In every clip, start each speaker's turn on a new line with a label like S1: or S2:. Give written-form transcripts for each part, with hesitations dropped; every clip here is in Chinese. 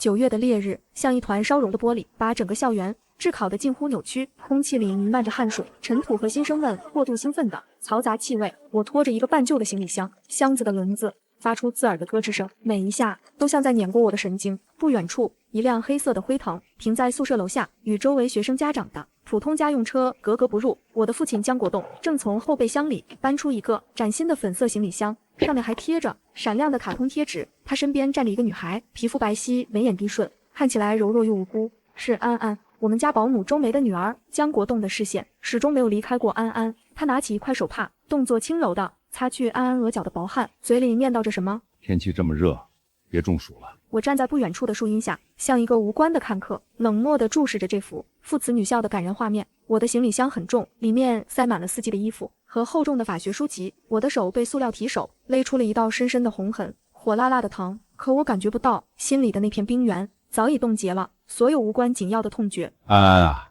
S1: 9月的烈日像一团烧融的玻璃，把整个校园炙烤得近乎扭曲，空气里弥漫着汗水、尘土和新生们过度兴奋的嘈杂气味。我拖着一个半旧的行李箱，箱子的轮子发出刺耳的咯吱声，每一下都像在碾过我的神经。不远处，一辆黑色的辉腾停在宿舍楼下，与周围学生家长的普通家用车格格不入。我的父亲江国栋正从后备箱里搬出一个崭新的粉色行李箱，上面还贴着闪亮的卡通贴纸。他身边站着一个女孩，皮肤白皙，眉眼低顺，看起来柔弱又无辜，是安安，我们家保姆周梅的女儿。江国栋的视线始终没有离开过安安，他拿起一块手帕，动作轻柔地擦去安安额角的薄汗，嘴里念叨着什么。
S2: 天气这么热，别中暑了。
S1: 我站在不远处的树荫下，像一个无关的看客，冷漠地注视着这幅父慈女孝的感人画面。我的行李箱很重，里面塞满了4季的衣服和厚重的法学书籍。我的手被塑料提手勒出了一道深深的红痕，火辣辣的疼，可我感觉不到，心里的那片冰原早已冻结了所有无关紧要的痛觉。
S2: 安安啊，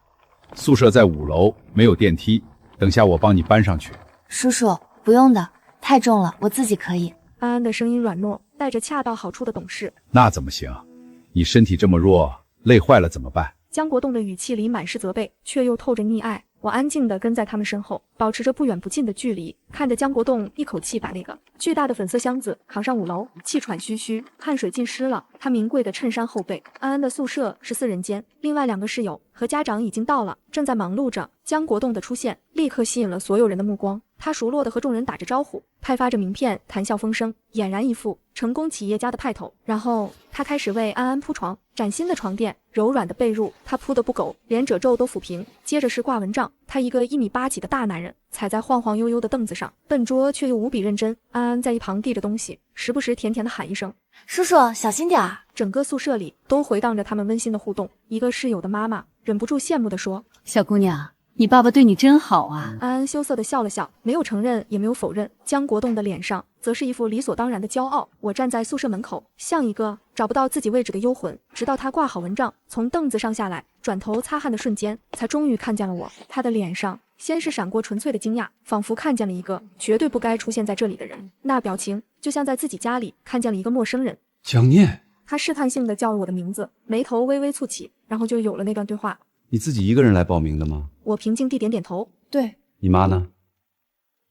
S2: 宿舍在5楼，没有电梯，等下我帮你搬上去。
S3: 叔叔，不用的，太重了，我自己可以。
S1: 安安的声音软糯，带着恰到好处的懂事。
S2: 那怎么行？你身体这么弱，累坏了怎么办？
S1: 江国栋的语气里满是责备，却又透着溺爱。我安静地跟在他们身后，保持着不远不近的距离，看着江国栋一口气把那个巨大的粉色箱子扛上5楼，气喘吁吁，汗水浸湿了他名贵的衬衫后背。安安的宿舍是4人间，另外2个室友和家长已经到了，正在忙碌着。江国栋的出现立刻吸引了所有人的目光，他熟络地和众人打着招呼，派发着名片，谈笑风生，俨然一副成功企业家的派头。然后他开始为安安铺床，崭新的床垫，柔软的被褥，他铺得不苟，连褶皱都抚平。接着是挂蚊帐，他一个1.8米几的大男人踩在晃晃悠悠的凳子上，笨拙却又无比认真。安安在一旁递着东西，时不时甜甜地喊一声
S3: 叔叔小心点儿。
S1: 整个宿舍里都回荡着他们温馨的互动。一个室友的妈妈忍不住羡慕地说，
S4: 小姑娘，你爸爸对你真好啊。
S1: 安安羞涩地笑了笑，没有承认也没有否认。江国栋的脸上则是一副理所当然的骄傲。我站在宿舍门口，像一个找不到自己位置的幽魂，直到他挂好蚊帐，从凳子上下来，转头擦汗的瞬间，才终于看见了我。他的脸上先是闪过纯粹的惊讶，仿佛看见了一个绝对不该出现在这里的人，那表情就像在自己家里看见了一个陌生人。
S5: 江念，
S1: 他试探性地叫了我的名字，眉头微微蹙起，然后就有了那段对话。
S5: 你自己一个人来报名的吗？
S1: 我平静地点点头，对。
S5: 你妈呢？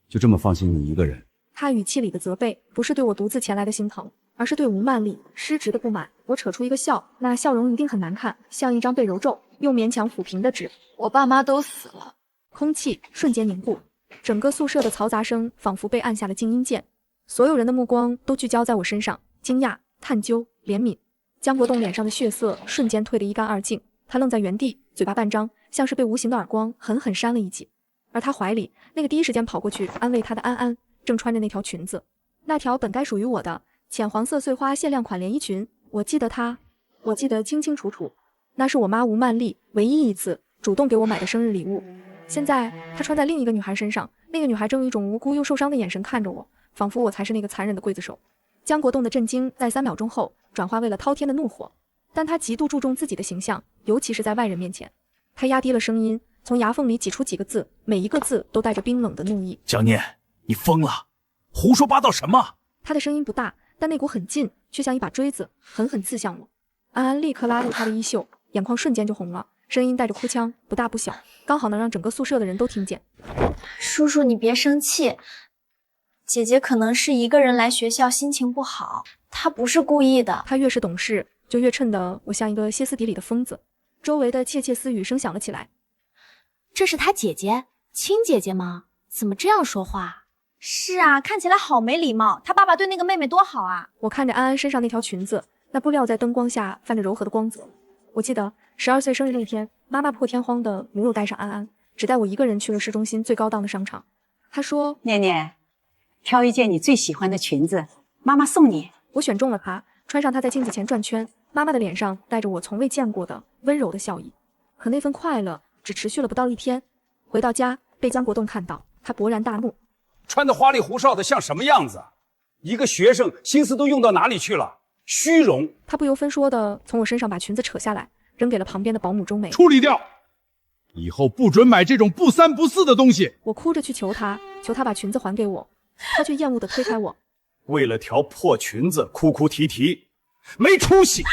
S5: 就这么放心你一个人？
S1: 他语气里的责备不是对我独自前来的心疼，而是对吴曼丽失职的不满。我扯出一个笑，那笑容一定很难看，像一张被揉皱又勉强抚平的纸。
S4: 我爸妈都死了。
S1: 空气瞬间凝固，整个宿舍的嘈杂声仿佛被按下了静音键，所有人的目光都聚焦在我身上，惊讶、探究、怜悯。江国栋脸上的血色瞬间退得一干二净，他愣在原地，嘴巴半张，像是被无形的耳光狠狠扇了一记。而他怀里那个第一时间跑过去安慰他的安安，正穿着那条裙子，那条本该属于我的浅黄色碎花限量款连衣裙。我记得清清楚楚，那是我妈吴曼丽唯一一次主动给我买的生日礼物。现在她穿在另一个女孩身上，那个女孩正用一种无辜又受伤的眼神看着我，仿佛我才是那个残忍的刽子手。江国栋的震惊在3秒钟后转化为了滔天的怒火，但他极度注重自己的形象，尤其是在外人面前。他压低了声音，从牙缝里挤出几个字，每一个字都带着冰冷的怒意。
S6: 江念，你疯了，胡说八道什么？
S1: 他的声音不大，但那股很近，却像一把锥子，狠狠刺向我。安安立刻拉住他的衣袖，眼眶瞬间就红了，声音带着哭腔，不大不小，刚好能让整个宿舍的人都听见。
S3: 叔叔你别生气，姐姐可能是一个人来学校心情不好，她不是故意的。
S1: 他越是懂事，就越衬得我像一个歇斯底里的疯子。周围的窃窃私语声响了起来。
S3: 这是她姐姐，亲姐姐吗？怎么这样说话？是啊，看起来好没礼貌，她爸爸对那个妹妹多好啊。
S1: 我看着安安身上那条裙子，那布料在灯光下泛着柔和的光泽。我记得12岁生日那天，妈妈破天荒的没有带上安安，只带我一个人去了市中心最高档的商场。她说，
S7: 念念，挑一件你最喜欢的裙子，妈妈送你。
S1: 我选中了它，穿上它在镜子前转圈，妈妈的脸上带着我从未见过的温柔的笑意。可那份快乐只持续了不到1天。回到家被江国栋看到，他勃然大怒，
S6: 穿得花里胡哨的像什么样子？一个学生心思都用到哪里去了？虚荣！
S1: 他不由分说的从我身上把裙子扯下来，扔给了旁边的保姆钟梅。
S2: 处理掉！以后不准买这种不三不四的东西。
S1: 我哭着去求他把裙子还给我，他却厌恶的推开我。
S6: 为了条破裙子哭哭啼啼，没出息！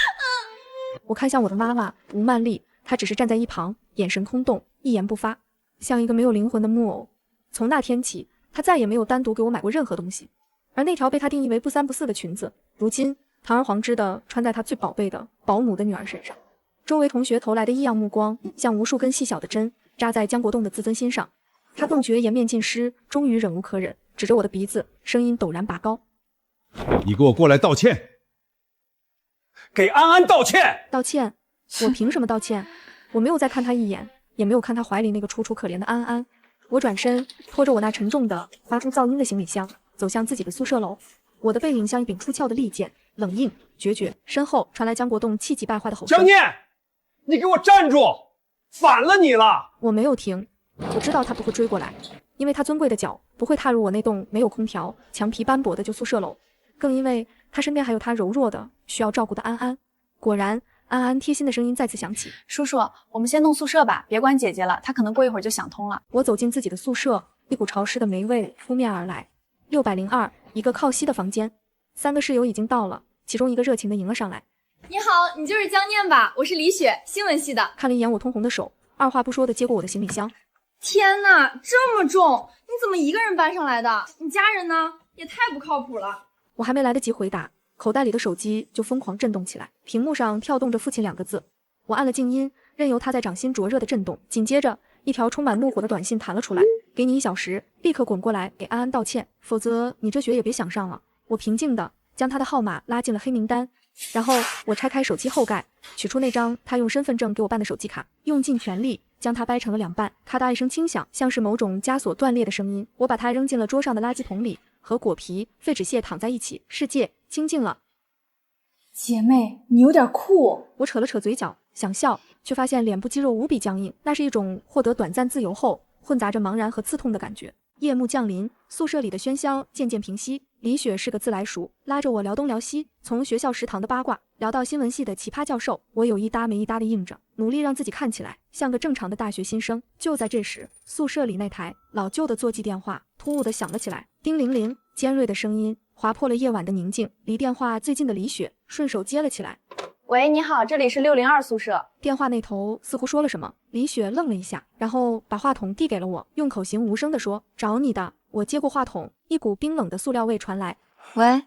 S1: 我看向我的妈妈吴曼丽，她只是站在一旁，眼神空洞，一言不发，像一个没有灵魂的木偶。从那天起，她再也没有单独给我买过任何东西。而那条被她定义为不三不四的裙子，如今堂而皇之的穿在她最宝贝的保姆的女儿身上。周围同学投来的异样目光，像无数根细小的针，扎在江国栋的自尊心上。他更觉颜面尽失，终于忍无可忍，指着我的鼻子，声音陡然拔高：
S2: 你给我过来道歉！
S6: 给安安道歉！
S1: 道歉？我凭什么道歉？我没有再看他一眼，也没有看他怀里那个楚楚可怜的安安。我转身，拖着我那沉重的、发出噪音的行李箱，走向自己的宿舍楼。我的背影像一柄出鞘的利剑，冷硬决绝。身后传来江国栋气急败坏的吼声：
S6: 江念，你给我站住！反了你了！
S1: 我没有停，我知道他不会追过来，因为他尊贵的脚不会踏入我那栋没有空调、墙皮斑驳的旧宿舍楼，更因为他身边还有他柔弱的、需要照顾的安安。果然，安安贴心的声音再次响起：
S8: 叔叔，我们先弄宿舍吧，别管姐姐了，她可能过一会儿就想通了。
S1: 我走进自己的宿舍，一股潮湿的霉味扑面而来。602，一个靠西的房间，3个室友已经到了，其中一个热情的迎了上来。
S9: 你好，你就是江念吧？我是李雪，新闻系的。
S1: 看了一眼我通红的手，二话不说的接过我的行李箱。
S9: 天哪，这么重，你怎么一个人搬上来的？你家人呢？也太不靠谱了。
S1: 我还没来得及回答，口袋里的手机就疯狂震动起来，屏幕上跳动着父亲2个字。我按了静音，任由它在掌心灼热的震动。紧接着，一条充满怒火的短信弹了出来：给你1小时，立刻滚过来给安安道歉，否则你这学也别想上了。我平静地将他的号码拉进了黑名单，然后我拆开手机后盖，取出那张他用身份证给我办的手机卡，用尽全力将它掰成了2半。咔嗒一声轻响，像是某种枷锁断裂的声音。我把它扔进了桌上的垃圾桶里，和果皮、废纸屑躺在一起。世界清静了。
S9: 姐妹，你有点酷。
S1: 我扯了扯嘴角，想笑，却发现脸部肌肉无比僵硬，那是一种获得短暂自由后混杂着茫然和刺痛的感觉。夜幕降临，宿舍里的喧嚣渐渐平息。李雪是个自来熟，拉着我聊东聊西，从学校食堂的八卦聊到新闻系的奇葩教授，我有一搭没一搭的应着，努力让自己看起来像个正常的大学新生。就在这时，宿舍里那台老旧的座机电话突兀地响了起来，叮铃铃，尖锐的声音划破了夜晚的宁静。离电话最近的李雪顺手接了起来：
S8: 喂，你好，这里是602宿舍。
S1: 电话那头似乎说了什么，李雪愣了一下，然后把话筒递给了我，用口型无声地说：找你的。我接过话筒，一股冰冷的塑料味传来。
S4: 喂，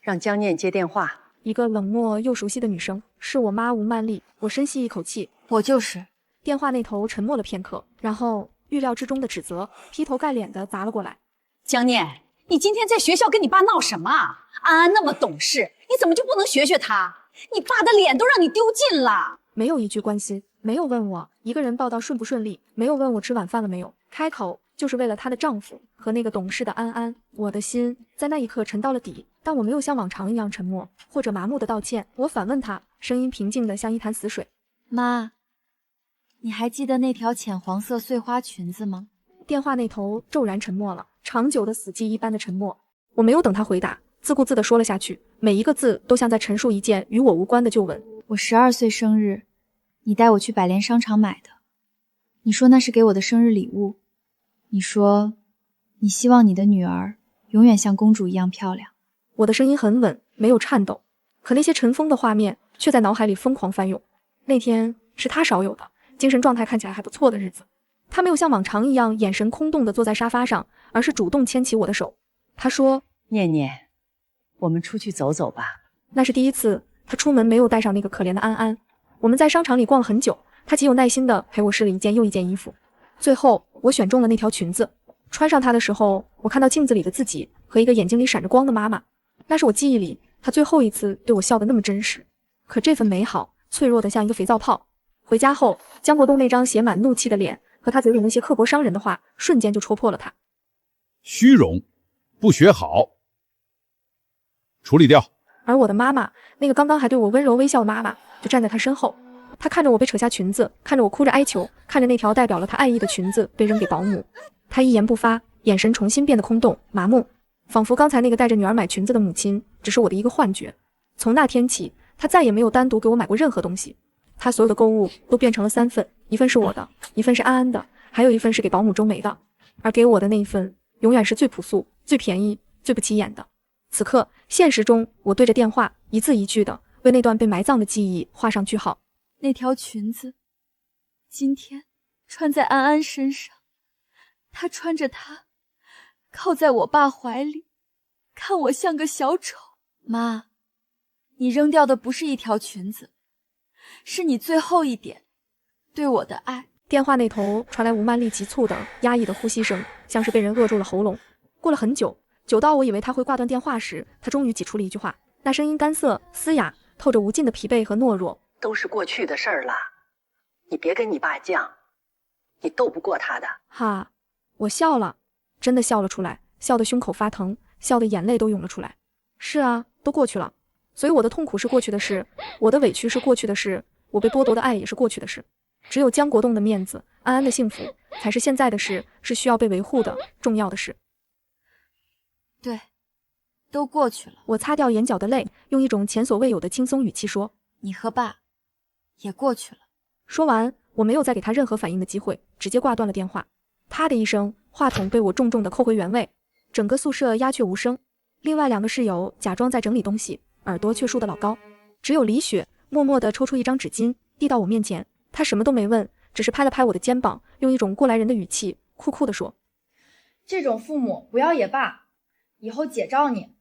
S7: 让江念接电话。
S1: 一个冷漠又熟悉的女声，是我妈吴曼丽。我深吸一口气，
S4: 我就是。
S1: 电话那头沉默了片刻，然后预料之中的指责劈头盖脸的砸了过来。
S7: 江念，你今天在学校跟你爸闹什么啊？安安那么懂事，你怎么就不能学学他？你爸的脸都让你丢尽了。
S1: 没有一句关心，没有问我一个人报到顺不顺利，没有问我吃晚饭了没有，开口就是为了她的丈夫和那个懂事的安安。我的心在那一刻沉到了底，但我没有像往常一样沉默或者麻木的道歉。我反问她，声音平静的像一潭死水：
S4: 妈，你还记得那条浅黄色碎花裙子吗？
S1: 电话那头骤然沉默了，长久的死寂一般的沉默。我没有等她回答，自顾自地说了下去，每一个字都像在陈述一件与我无关的旧闻。
S4: 我12岁生日，你带我去百联商场买的，你说那是给我的生日礼物，你说你希望你的女儿永远像公主一样漂亮。
S1: 我的声音很稳，没有颤抖，可那些尘封的画面却在脑海里疯狂翻涌。那天是他少有的精神状态看起来还不错的日子，他没有像往常一样眼神空洞地坐在沙发上，而是主动牵起我的手。他说：
S7: 念念，我们出去走走吧。
S1: 那是第一次他出门没有带上那个可怜的安安。我们在商场里逛了很久，他极有耐心地陪我试了一件又一件衣服，最后我选中了那条裙子。穿上它的时候，我看到镜子里的自己和一个眼睛里闪着光的妈妈，那是我记忆里他最后一次对我笑得那么真实。可这份美好脆弱得像一个肥皂泡。回家后，江国栋那张写满怒气的脸和他嘴里那些刻薄伤人的话瞬间就戳破了他。
S2: 虚荣，不学好，处理掉。
S1: 而我的妈妈，那个刚刚还对我温柔微笑的妈妈，就站在他身后。她看着我被扯下裙子，看着我哭着哀求，看着那条代表了她爱意的裙子被扔给保姆。她一言不发，眼神重新变得空洞麻木，仿佛刚才那个带着女儿买裙子的母亲只是我的一个幻觉。从那天起，她再也没有单独给我买过任何东西。她所有的购物都变成了3份，一份是我的，一份是安安的，还有一份是给保姆周梅的。而给我的那一份，永远是最朴素、最便宜、最不起眼的。此刻，现实中我对着电话一字一句的为那段被埋葬的记忆画上句号。
S4: 那条裙子今天穿在安安身上，她穿着它靠在我爸怀里，看我像个小丑。妈，你扔掉的不是一条裙子，是你最后一点对我的爱。
S1: 电话那头传来吴曼丽急促的、压抑的呼吸声，像是被人扼住了喉咙。过了很久，久到我以为他会挂断电话时，他终于挤出了一句话，那声音干涩、嘶哑，透着无尽的疲惫和懦弱。
S10: 都是过去的事儿了，你别跟你爸犟，你斗不过他的。
S1: 哈，我笑了，真的笑了出来，笑得胸口发疼，笑得眼泪都涌了出来。是啊，都过去了，所以我的痛苦是过去的事，我的委屈是过去的事，我被剥夺的爱也是过去的事。只有江国栋的面子、安安的幸福，才是现在的事，是需要被维护的重要的事。
S4: 对，都过去了。
S1: 我擦掉眼角的泪，用一种前所未有的轻松语气说：“
S4: 你和爸也过去了。”
S1: 说完，我没有再给他任何反应的机会，直接挂断了电话。啪的一声，话筒被我重重地扣回原位，整个宿舍鸦雀无声。另外2个室友假装在整理东西，耳朵却竖得老高。只有李雪默默地抽出一张纸巾，递到我面前。她什么都没问，只是拍了拍我的肩膀，用一种过来人的语气酷酷地说：“
S9: 这种父母不要也罢，以后姐罩你。”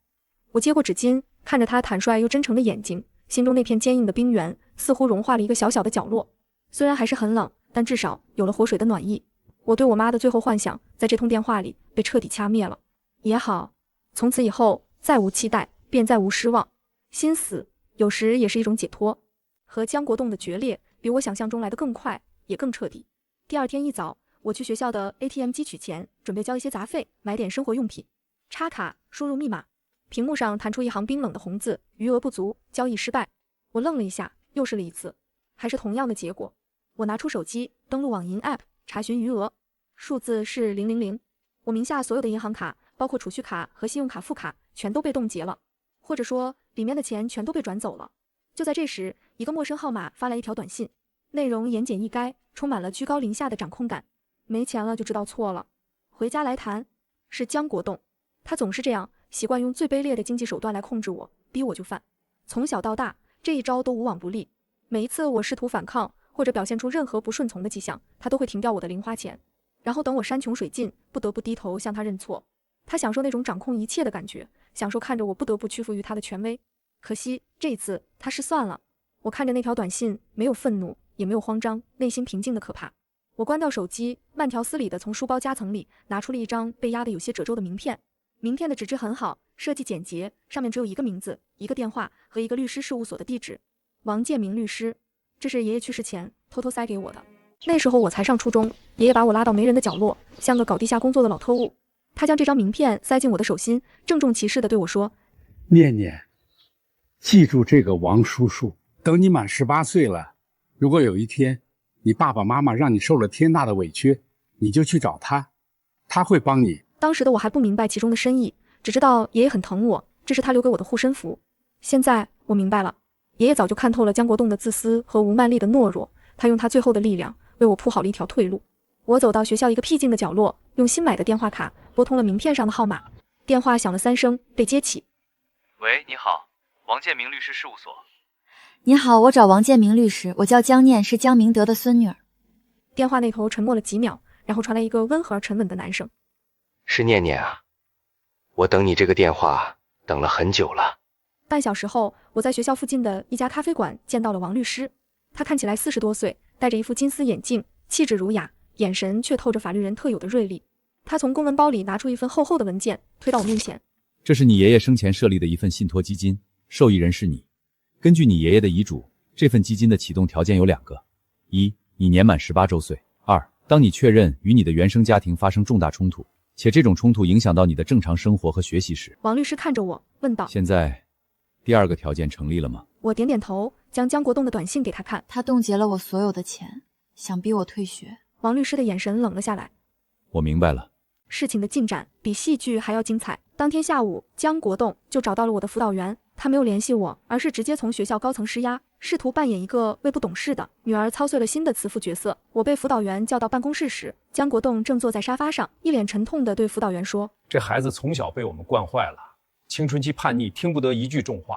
S1: 我接过纸巾，看着他坦率又真诚的眼睛，心中那片坚硬的冰原似乎融化了一个小小的角落。虽然还是很冷，但至少有了活水的暖意。我对我妈的最后幻想，在这通电话里被彻底掐灭了。也好，从此以后再无期待，便再无失望。心死有时也是一种解脱。和江国栋的决裂比我想象中来得更快，也更彻底。第二天一早，我去学校的 ATM 机取钱，准备交一些杂费，买点生活用品。插卡，输入密码，屏幕上弹出一行冰冷的红字：余额不足，交易失败。我愣了一下，又试了一次，还是同样的结果。我拿出手机，登录网银 App， 查询余额，数字是000。我名下所有的银行卡，包括储蓄卡和信用卡副卡，全都被冻结了，或者说里面的钱全都被转走了。就在这时，一个陌生号码发来一条短信，内容言简意赅，充满了居高临下的掌控感。没钱了就知道错了，回家来谈。是江国栋，他总是这样，习惯用最卑劣的经济手段来控制我，逼我就范。从小到大，这一招都无往不利。每一次我试图反抗，或者表现出任何不顺从的迹象，他都会停掉我的零花钱，然后等我山穷水尽，不得不低头向他认错。他享受那种掌控一切的感觉，享受看着我不得不屈服于他的权威。可惜这一次他失算了。我看着那条短信，没有愤怒，也没有慌张，内心平静的可怕。我关掉手机，慢条斯理地从书包夹层里拿出了一张被压得有些褶皱的名片。名片的纸质很好，设计简洁，上面只有一个名字、一个电话和一个律师事务所的地址。王建明律师，这是爷爷去世前偷偷塞给我的。那时候我才上初中，爷爷把我拉到没人的角落，像个搞地下工作的老特务。他将这张名片塞进我的手心，郑重其事地对我说：“
S6: 念念，记住这个王叔叔，等你满18岁了，如果有一天你爸爸妈妈让你受了天大的委屈，你就去找他，他会帮你。”
S1: 当时的我还不明白其中的深意，只知道爷爷很疼我，这是他留给我的护身符。现在我明白了，爷爷早就看透了江国栋的自私和吴曼丽的懦弱，他用他最后的力量为我铺好了一条退路。我走到学校一个僻静的角落，用新买的电话卡拨通了名片上的号码。电话响了3声，被接起。
S11: 喂，你好，王建明律师事务所。
S4: 你好，我找王建明律师，我叫江念，是江明德的孙女儿。
S1: 电话那头沉默了几秒，然后传来一个温和而沉稳的男声：“
S11: 是念念啊，我等你这个电话等了很久了。”
S1: 半小时后，我在学校附近的一家咖啡馆见到了王律师。他看起来40多岁，戴着一副金丝眼镜，气质儒雅，眼神却透着法律人特有的锐利。他从公文包里拿出一份厚厚的文件，推到我面前。
S2: 这是你爷爷生前设立的一份信托基金，受益人是你。根据你爷爷的遗嘱，这份基金的启动条件有2个：一，你年满18周岁；二，当你确认与你的原生家庭发生重大冲突，且这种冲突影响到你的正常生活和学习时。
S1: 王律师看着我，问道：“
S2: 现在，第2个条件成立了吗？”
S1: 我点点头，将江国栋的短信给他看。
S4: 他冻结了我所有的钱，想逼我退学。
S1: 王律师的眼神冷了下来。
S2: 我明白了。
S1: 事情的进展比戏剧还要精彩。当天下午，江国栋就找到了我的辅导员，他没有联系我，而是直接从学校高层施压，试图扮演一个为不懂事的女儿操碎了心的慈父角色。我被辅导员叫到办公室时，江国栋正坐在沙发上，一脸沉痛地对辅导员说：“
S6: 这孩子从小被我们惯坏了，青春期叛逆，听不得一句重话。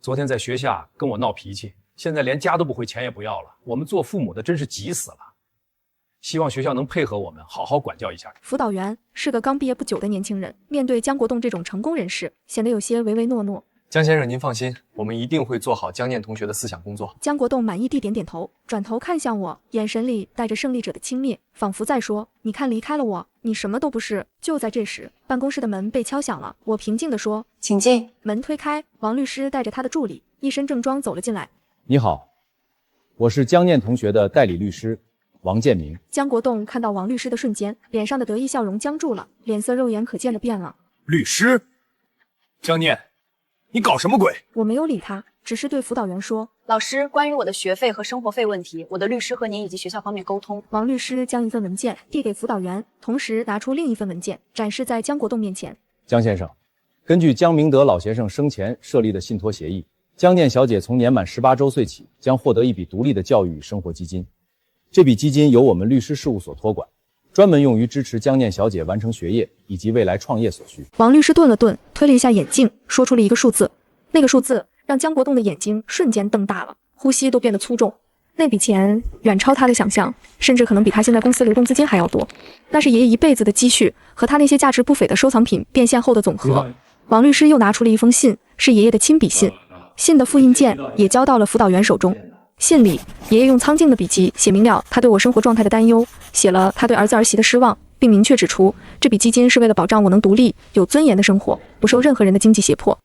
S6: 昨天在学校跟我闹脾气，
S12: 现在连家都不回，钱也不要了，我们做父母的真是急死了。希望学校能配合我们，好好管教一下。
S1: 辅导员是个刚毕业不久的年轻人，面对江国栋这种成功人士，显得有些唯唯诺诺。
S13: 江先生，您放心，我们一定会做好江念同学的思想工作。
S1: 江国栋满意地点点头，转头看向我，眼神里带着胜利者的轻蔑，仿佛在说：“你看，离开了我，你什么都不是。”就在这时，办公室的门被敲响了。我平静地说：“
S8: 请进。”
S1: 门推开，王律师带着他的助理，一身正装走了进来。
S2: 你好，我是江念同学的代理律师王建明。
S1: 江国栋看到王律师的瞬间，脸上的得意笑容僵住了，脸色肉眼可见的变了。
S12: 律师，江念，你搞什么鬼？
S1: 我没有理他，只是对辅导员说：“
S7: 老师，关于我的学费和生活费问题，我的律师和您以及学校方面沟通。”
S1: 王律师将一份文件递给辅导员，同时拿出另一份文件展示在江国栋面前。
S2: 江先生，根据江明德老先生生前设立的信托协议，江念小姐从年满18周岁起将获得一笔独立的教育与生活基金。这笔基金由我们律师事务所托管，专门用于支持江念小姐完成学业以及未来创业所需。
S1: 王律师顿了顿，推了一下眼镜，说出了一个数字。那个数字让江国栋的眼睛瞬间瞪大了，呼吸都变得粗重。那笔钱远超他的想象，甚至可能比他现在公司流动资金还要多。那是爷爷一辈子的积蓄和他那些价值不菲的收藏品变现后的总和。王律师又拿出了一封信，是爷爷的亲笔信，信的复印件也交到了辅导员手中。信里，爷爷用苍劲的笔迹写明了他对我生活状态的担忧，写了他对儿子儿媳的失望，并明确指出这笔基金是为了保障我能独立、有尊严的生活，不受任何人的经济胁迫。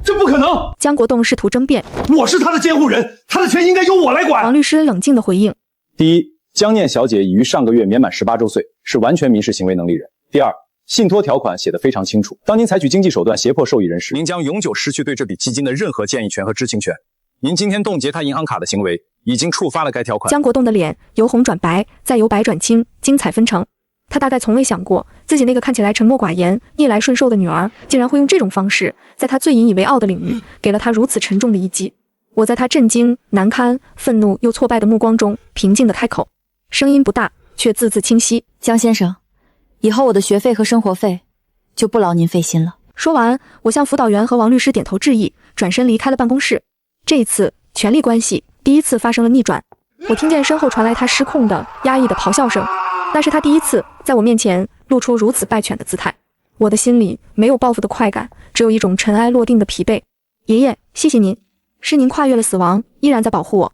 S12: 这不可能！
S1: 江国栋试图争辩：“
S12: 我是他的监护人，他的钱应该由我来管。”
S1: 王律师冷静地回应：“
S2: 第一，江念小姐已于上个月年满18周岁，是完全民事行为能力人。第二，信托条款写得非常清楚，当您采取经济手段胁迫受益人时，您将永久失去对这笔基金的任何建议权和知情权。您今天冻结他银行卡的行为，已经触发了该条款。”江
S1: 国栋的脸由红转白，再由白转青，精彩纷呈。他大概从未想过，自己那个看起来沉默寡言、逆来顺受的女儿，竟然会用这种方式，在他最引以为傲的领域，给了他如此沉重的一击。我在他震惊、难堪、愤怒又挫败的目光中，平静地开口，声音不大，却字字清晰：“
S4: 江先生，以后我的学费和生活费，就不劳您费心了。”
S1: 说完，我向辅导员和王律师点头致意，转身离开了办公室。这一次，权力关系第一次发生了逆转。我听见身后传来他失控的、压抑的咆哮声。那是他第一次在我面前露出如此败犬的姿态，我的心里没有报复的快感，只有一种尘埃落定的疲惫。爷爷，谢谢您，是您跨越了死亡，依然在保护我。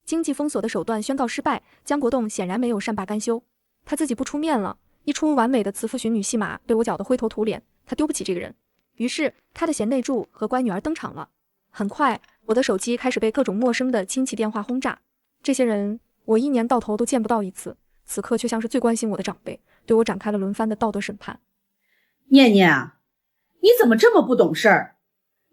S1: 经济封锁的手段宣告失败，江国栋显然没有善罢甘休，他自己不出面了，一出完美的慈父寻女戏码被我搅得灰头土脸，他丢不起这个人。于是他的贤内助和乖女儿登场了。很快，我的手机开始被各种陌生的亲戚电话轰炸，这些人我一年到头都见不到一次，此刻却像是最关心我的长辈，对我展开了轮番的道德审判。
S14: 念念啊，你怎么这么不懂事儿？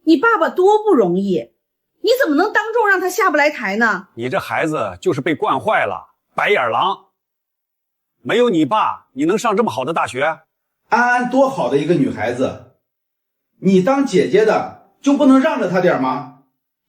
S14: 你爸爸多不容易，你怎么能当众让他下不来台呢？
S5: 你这孩子就是被惯坏了，白眼狼。没有你爸，你能上这么好的大学？
S15: 安安多好的一个女孩子，你当姐姐的就不能让着她点吗？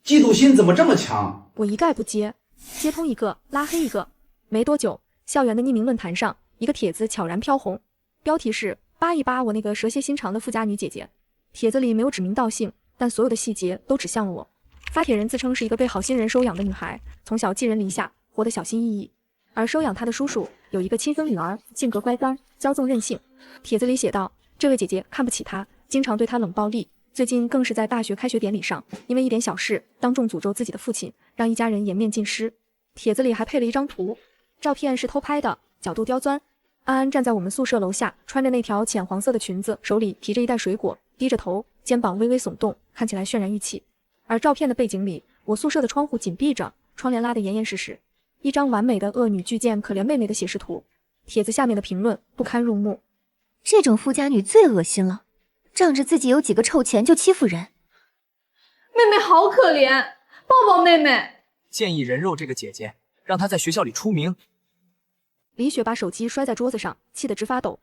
S15: 嫉妒心怎么这么强？
S1: 我一概不接，接通一个，拉黑一个。没多久，校园的匿名论坛上，一个帖子悄然飘红，标题是扒一扒我那个蛇蝎心肠的富家女姐姐。帖子里没有指名道姓，但所有的细节都指向了我。发帖人自称是一个被好心人收养的女孩，从小寄人篱下，活得小心翼翼。而收养她的叔叔有一个亲生女儿，性格乖张，骄纵任性。帖子里写道，这位姐姐看不起她，经常对她冷暴力，最近更是在大学开学典礼上，因为一点小事当众诅咒自己的父亲，让一家人颜面尽失。帖子里还配了一张图，照片是偷拍的，角度刁钻。安安站在我们宿舍楼下，穿着那条浅黄色的裙子，手里提着一袋水果，低着头，肩膀微微耸动，看起来渲然欲泣。而照片的背景里，我宿舍的窗户紧闭着，窗帘拉得严严实实，一张完美的恶女巨贱可怜妹妹的写实图。帖子下面的评论不堪入目，
S3: 这种富家女最恶心了，仗着自己有几个臭钱就欺负人。
S9: 妹妹好可怜，抱抱妹妹。
S16: 建议人肉这个姐姐，让她在学校里出名。
S1: 李雪把手机摔在桌子上，气得直发抖。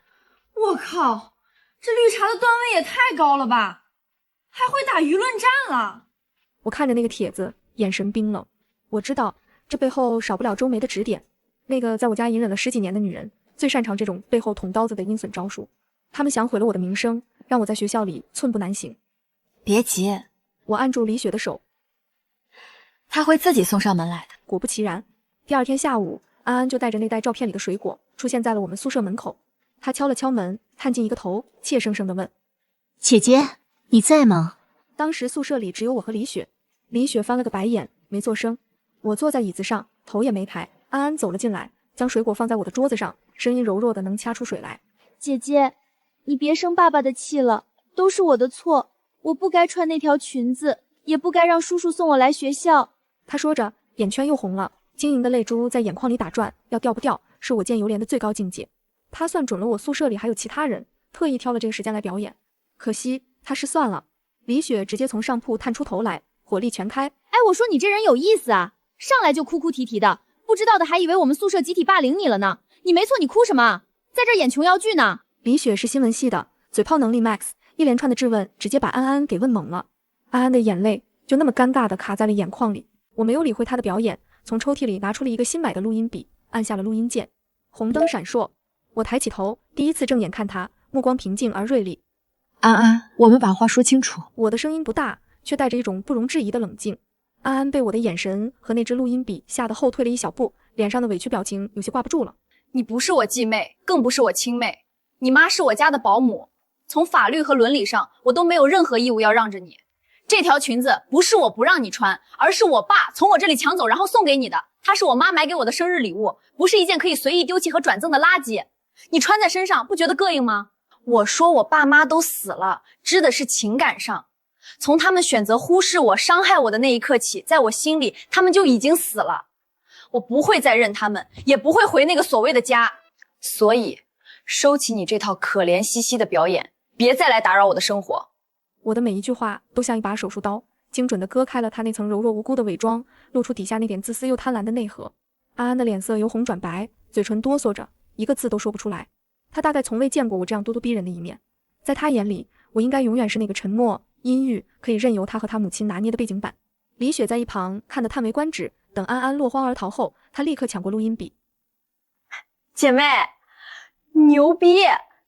S9: 我靠，这绿茶的段位也太高了吧，还会打舆论战了。
S1: 我看着那个帖子，眼神冰冷。我知道这背后少不了周梅的指点，那个在我家隐忍了10几年的女人，最擅长这种背后捅刀子的阴损招数。他们想毁了我的名声，让我在学校里寸步难行。
S3: 别急，
S1: 我按住李雪的手。
S4: 他会自己送上门来的。
S1: 果不其然，第二天下午，安安就带着那袋照片里的水果出现在了我们宿舍门口。他敲了敲门，探进一个头，怯生生地问：“
S3: 姐姐，你在吗？”
S1: 当时宿舍里只有我和李雪。李雪翻了个白眼，没做声。我坐在椅子上，头也没抬。安安走了进来，将水果放在我的桌子上，声音柔弱的能掐出水来：“
S4: 姐姐，你别生爸爸的气了，都是我的错，我不该穿那条裙子，也不该让叔叔送我来学校。”
S1: 他说着，眼圈又红了，晶莹的泪珠在眼眶里打转，要掉不掉，是我见犹怜的最高境界。他算准了我宿舍里还有其他人，特意挑了这个时间来表演。可惜他失算了。李雪直接从上铺探出头来，火力全开：“
S4: 哎，我说你这人有意思啊，上来就哭哭啼啼的，不知道的还以为我们宿舍集体霸凌你了呢。你没错，你哭什么？在这演琼瑶剧呢。”
S1: 李雪是新闻系的，嘴炮能力 max， 一连串的质问直接把安安给问懵了。安安的眼泪就那么尴尬的卡在了眼眶里。我没有理会他的表演，从抽屉里拿出了一个新买的录音笔，按下了录音键。红灯闪烁，我抬起头，第一次正眼看他，目光平静而锐利。
S8: 安安，我们把话说清楚。
S1: 我的声音不大，却带着一种不容置疑的冷静。安安被我的眼神和那只录音笔吓得后退了一小步，脸上的委屈表情有些挂不住了。
S8: 你不是我继妹，更不是我亲妹，你妈是我家的保姆，从法律和伦理上，我都没有任何义务要让着你。这条裙子不是我不让你穿，而是我爸从我这里抢走然后送给你的，它是我妈买给我的生日礼物，不是一件可以随意丢弃和转赠的垃圾。你穿在身上不觉得膈应吗？我说我爸妈都死了，指的是情感上。从他们选择忽视我、伤害我的那一刻起，在我心里他们就已经死了。我不会再认他们，也不会回那个所谓的家。所以收起你这套可怜兮兮的表演，别再来打扰我的生活。
S1: 我的每一句话都像一把手术刀，精准地割开了他那层柔弱无辜的伪装，露出底下那点自私又贪婪的内核。安安的脸色由红转白，嘴唇哆嗦着，一个字都说不出来。他大概从未见过我这样咄咄逼人的一面。在他眼里，我应该永远是那个沉默、阴郁，可以任由他和他母亲拿捏的背景板。李雪在一旁看得叹为观止，等安安落荒而逃后，他立刻抢过录音笔：“
S8: 姐妹，牛逼！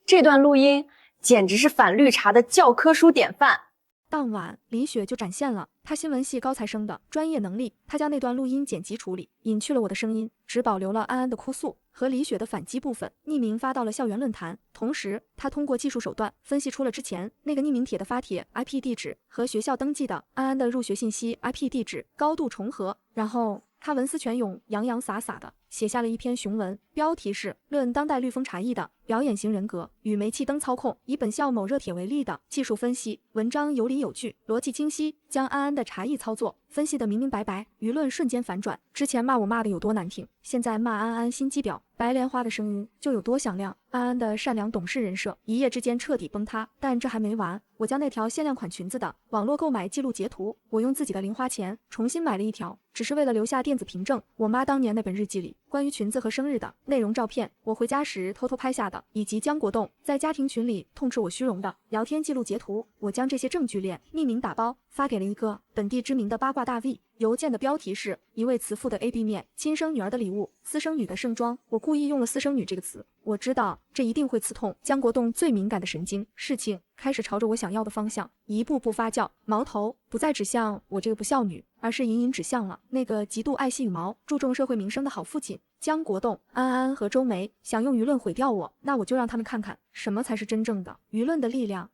S8: 这段录音简直是反绿茶的教科书典范。”
S1: 当晚，李雪就展现了她新闻系高材生的专业能力。她将那段录音剪辑处理，隐去了我的声音，只保留了安安的哭诉和李雪的反击部分，匿名发到了校园论坛。同时，她通过技术手段分析出了之前那个匿名帖的发帖 IP 地址和学校登记的安安的入学信息 IP 地址高度重合。然后，她文思泉涌，洋洋洒洒的写下了一篇雄文，标题是《论当代绿风茶艺的表演型人格与煤气灯操控，以本校某热帖为例的技术分析》。文章有理有据，逻辑清晰，将安安的茶艺操作分析得明明白白，舆论瞬间反转。之前骂我骂的有多难听，现在骂安安心机婊、白莲花的声音就有多响亮。安安的善良懂事人设一夜之间彻底崩塌。但这还没完，我将那条限量款裙子的网络购买记录截图，我用自己的零花钱重新买了一条，只是为了留下电子凭证。我妈当年那本日记里关于裙子和生日的内容照片，我回家时偷偷拍下的，以及江国栋在家庭群里痛斥我虚荣的聊天记录截图，我将这些证据链匿名打包发给了一个本地知名的八卦大 V。邮件的标题是一位慈父的 AB 面，亲生女儿的礼物，私生女的盛装。我故意用了私生女这个词，我知道这一定会刺痛江国栋最敏感的神经。事情开始朝着我想要的方向一步步发酵，矛头不再指向我这个不孝女，而是隐隐指向了那个极度爱惜羽毛、注重社会名声的好父亲江国栋。安安和周梅想用舆论毁掉我，那我就让他们看看什么才是真正的舆论的力量。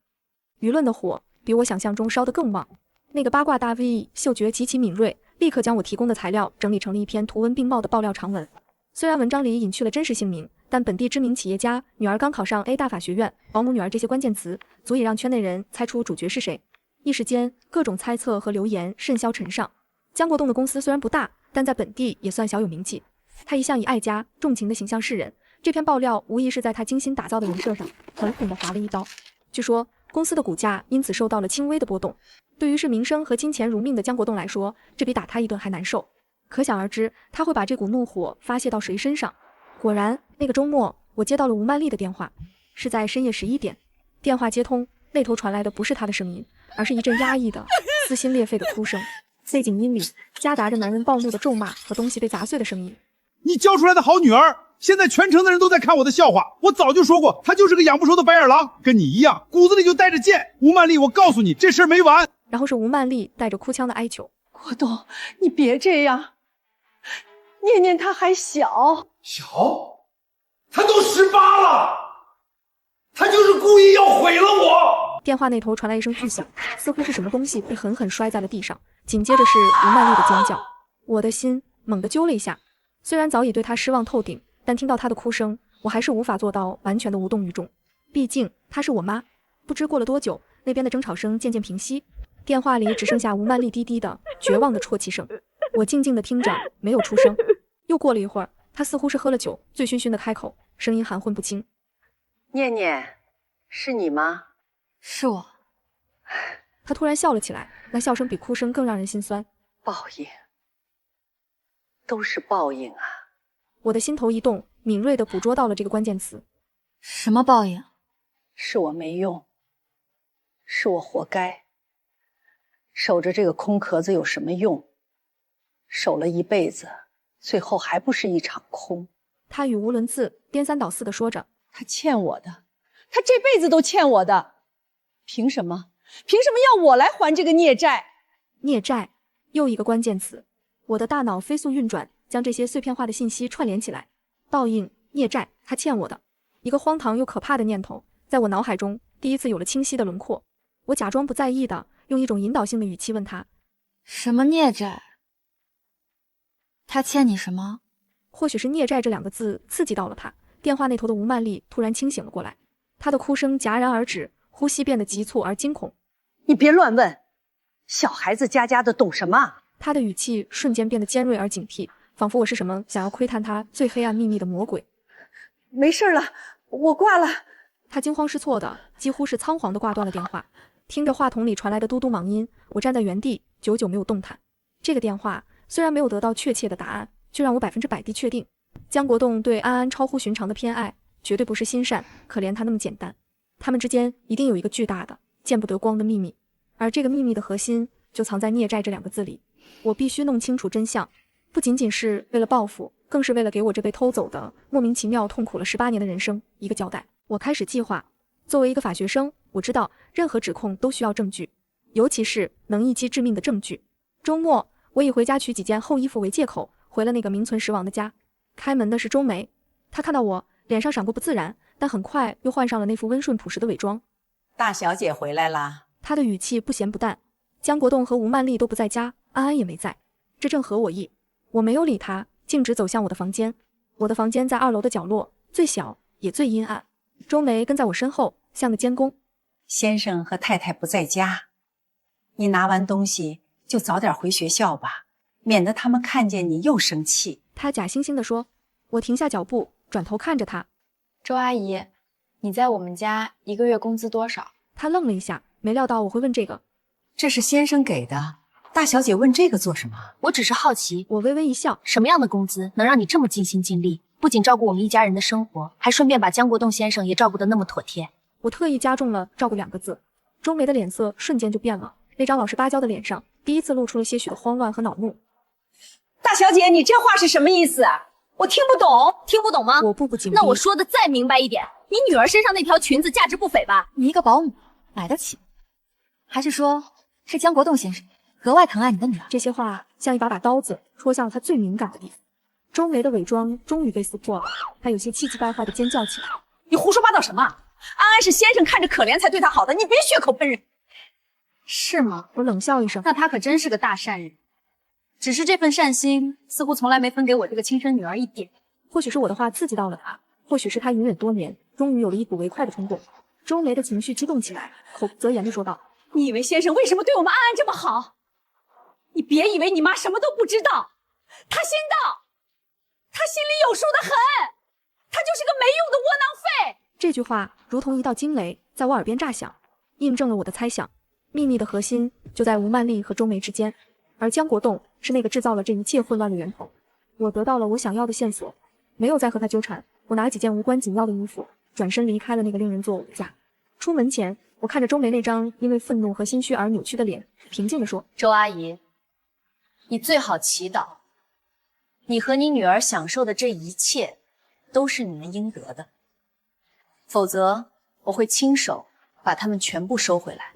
S1: 舆论的火比我想象中烧得更旺。那个八卦大 V 嗅觉极其敏锐，立刻将我提供的材料整理成了一篇图文并茂的爆料长文。虽然文章里隐去了真实姓名，但本地知名企业家女儿刚考上 A 大法学院，保姆女儿这些关键词足以让圈内人猜出主角是谁。一时间，各种猜测和流言甚嚣尘上。江国栋的公司虽然不大，但在本地也算小有名气。他一向以爱家重情的形象示人，这篇爆料无疑是在他精心打造的人设上狠狠地划了一刀。据说公司的股价因此受到了轻微的波动。对于视名声和金钱如命的江国栋来说，这比打他一顿还难受。可想而知，他会把这股怒火发泄到谁身上。果然，那个周末，我接到了吴曼丽的电话，是在深夜11点。电话接通，那头传来的不是她的声音，而是一阵压抑的、撕心裂肺的哭声。背景音里夹杂着男人暴怒的咒骂和东西被砸碎的声音。
S15: 你教出来的好女儿，现在全城的人都在看我的笑话。我早就说过，她就是个养不熟的白眼狼，跟你一样，骨子里就带着贱。吴曼丽，我告诉你，这事儿没完。
S1: 然后是吴曼丽带着哭腔的哀求：
S7: 国栋，你别这样，念念她还小，
S5: 他都18了，他就是故意要毁了我。
S1: 电话那头传来一声巨响，似乎是什么东西被狠狠摔在了地上，紧接着是吴曼丽的尖叫。我的心猛地揪了一下，虽然早已对她失望透顶，但听到她的哭声，我还是无法做到完全的无动于衷。毕竟她是我妈。不知过了多久，那边的争吵声渐渐平息，电话里只剩下吴曼丽低低的绝望的啜泣声。我静静的听着，没有出声。又过了一会儿，她似乎是喝了酒，醉醺醺的开口，声音含混不清：
S10: 念念，是你吗？
S4: 是我。
S1: 她突然笑了起来，那笑声比哭声更让人心酸。
S10: 报应，都是报应啊！
S1: 我的心头一动，敏锐地捕捉到了这个关键词。
S4: 什么报应？
S10: 是我没用，是我活该。守着这个空壳子有什么用？守了一辈子，最后还不是一场空。
S1: 他语无伦次，颠三倒四地说着：
S7: 他欠我的，他这辈子都欠我的，凭什么要我来还这个孽债？
S1: 孽债，又一个关键词。我的大脑飞速运转，将这些碎片化的信息串联起来。报应，孽债，他欠我的，一个荒唐又可怕的念头在我脑海中第一次有了清晰的轮廓。我假装不在意的用一种引导性的语气问他：
S4: 什么孽债？他欠你什么？
S1: 或许是孽债这2个字刺激到了他，电话那头的吴曼丽突然清醒了过来，她的哭声戛然而止，呼吸变得急促而惊恐。
S10: 你别乱问，小孩子家家的懂什么？
S1: 她的语气瞬间变得尖锐而警惕，仿佛我是什么想要窥探她最黑暗秘密的魔鬼。
S10: 没事了，我挂了。
S1: 她惊慌失措的，几乎是仓皇的挂断了电话。听着话筒里传来的嘟嘟忙音，我站在原地，久久没有动弹。这个电话虽然没有得到确切的答案，却让我100%地确定，江国栋对安安超乎寻常的偏爱，绝对不是心善可怜他那么简单。他们之间一定有一个巨大的见不得光的秘密，而这个秘密的核心就藏在孽债这2个字里。我必须弄清楚真相，不仅仅是为了报复，更是为了给我这被偷走的莫名其妙痛苦了18年的人生一个交代。我开始计划，作为一个法学生，我知道任何指控都需要证据，尤其是能一击致命的证据。周末，我以回家取几件厚衣服为借口，回了那个名存实亡的家。开门的是周梅，她看到我，脸上闪过不自然，但很快又换上了那副温顺朴实的伪装。
S7: 大小姐回来啦。
S1: 她的语气不咸不淡。江国栋和吴曼丽都不在家，安安也没在，这正合我意。我没有理她，径直走向我的房间。我的房间在2楼的角落，最小也最阴暗。周梅跟在我身后，像个监工。
S7: 先生和太太不在家，你拿完东西就早点回学校吧，免得他们看见你又生气。
S1: 她假惺惺地说。我停下脚步，转头看着她。
S8: 周阿姨，你在我们家1个月工资多少？
S1: 她愣了一下，没料到我会问这个。
S7: 这是先生给的，大小姐问这个做什么？
S3: 我只是好奇。
S1: 我微微一笑。
S3: 什么样的工资能让你这么尽心尽力，不仅照顾我们一家人的生活，还顺便把江国栋先生也照顾得那么妥帖？
S1: 我特意加重了照顾2个字。周梅的脸色瞬间就变了，那张老实巴交的脸上第一次露出了些许的慌乱和恼怒。
S7: 大小姐，你这话是什么意思啊？我听不懂。
S3: 听不懂吗？
S1: 我步步紧逼。
S3: 那我说的再明白一点，你女儿身上那条裙子价值不菲吧？
S4: 你一个保姆买得起？还是说是江国栋先生格外疼爱你的女儿？
S1: 这些话像一把刀子戳向了他最敏感的地方。周梅的伪装终于被撕破了，她有些气急败坏地尖叫起来。
S7: 你胡说八道什么？安安是先生看着可怜才对她好的，你别血口喷人。
S8: 是吗？
S1: 我冷笑一声。
S8: 那他可真是个大善人，只是这份善心似乎从来没分给我这个亲生女儿一点。
S1: 或许是我的话刺激到了他，或许是他隐忍多年，终于有了一睹为快的冲动。周梅的情绪激动起来，口不择言地说道：
S7: 你以为先生为什么对我们安安这么好？你别以为你妈什么都不知道，她心道，她心里有数的很，她就是个没用的窝囊废。
S1: 这句话如同一道惊雷在我耳边炸响，印证了我的猜想，秘密的核心就在吴曼丽和周梅之间，而江国栋是那个制造了这一切混乱的源头。我得到了我想要的线索，没有再和他纠缠，我拿了几件无关紧要的衣服，转身离开了那个令人作呕的家。出门前，我看着周梅那张因为愤怒和心虚而扭曲的脸，平静地说：
S3: 周阿姨，你最好祈祷，你和你女儿享受的这一切都是你们应得的，否则我会亲手把他们全部收回来。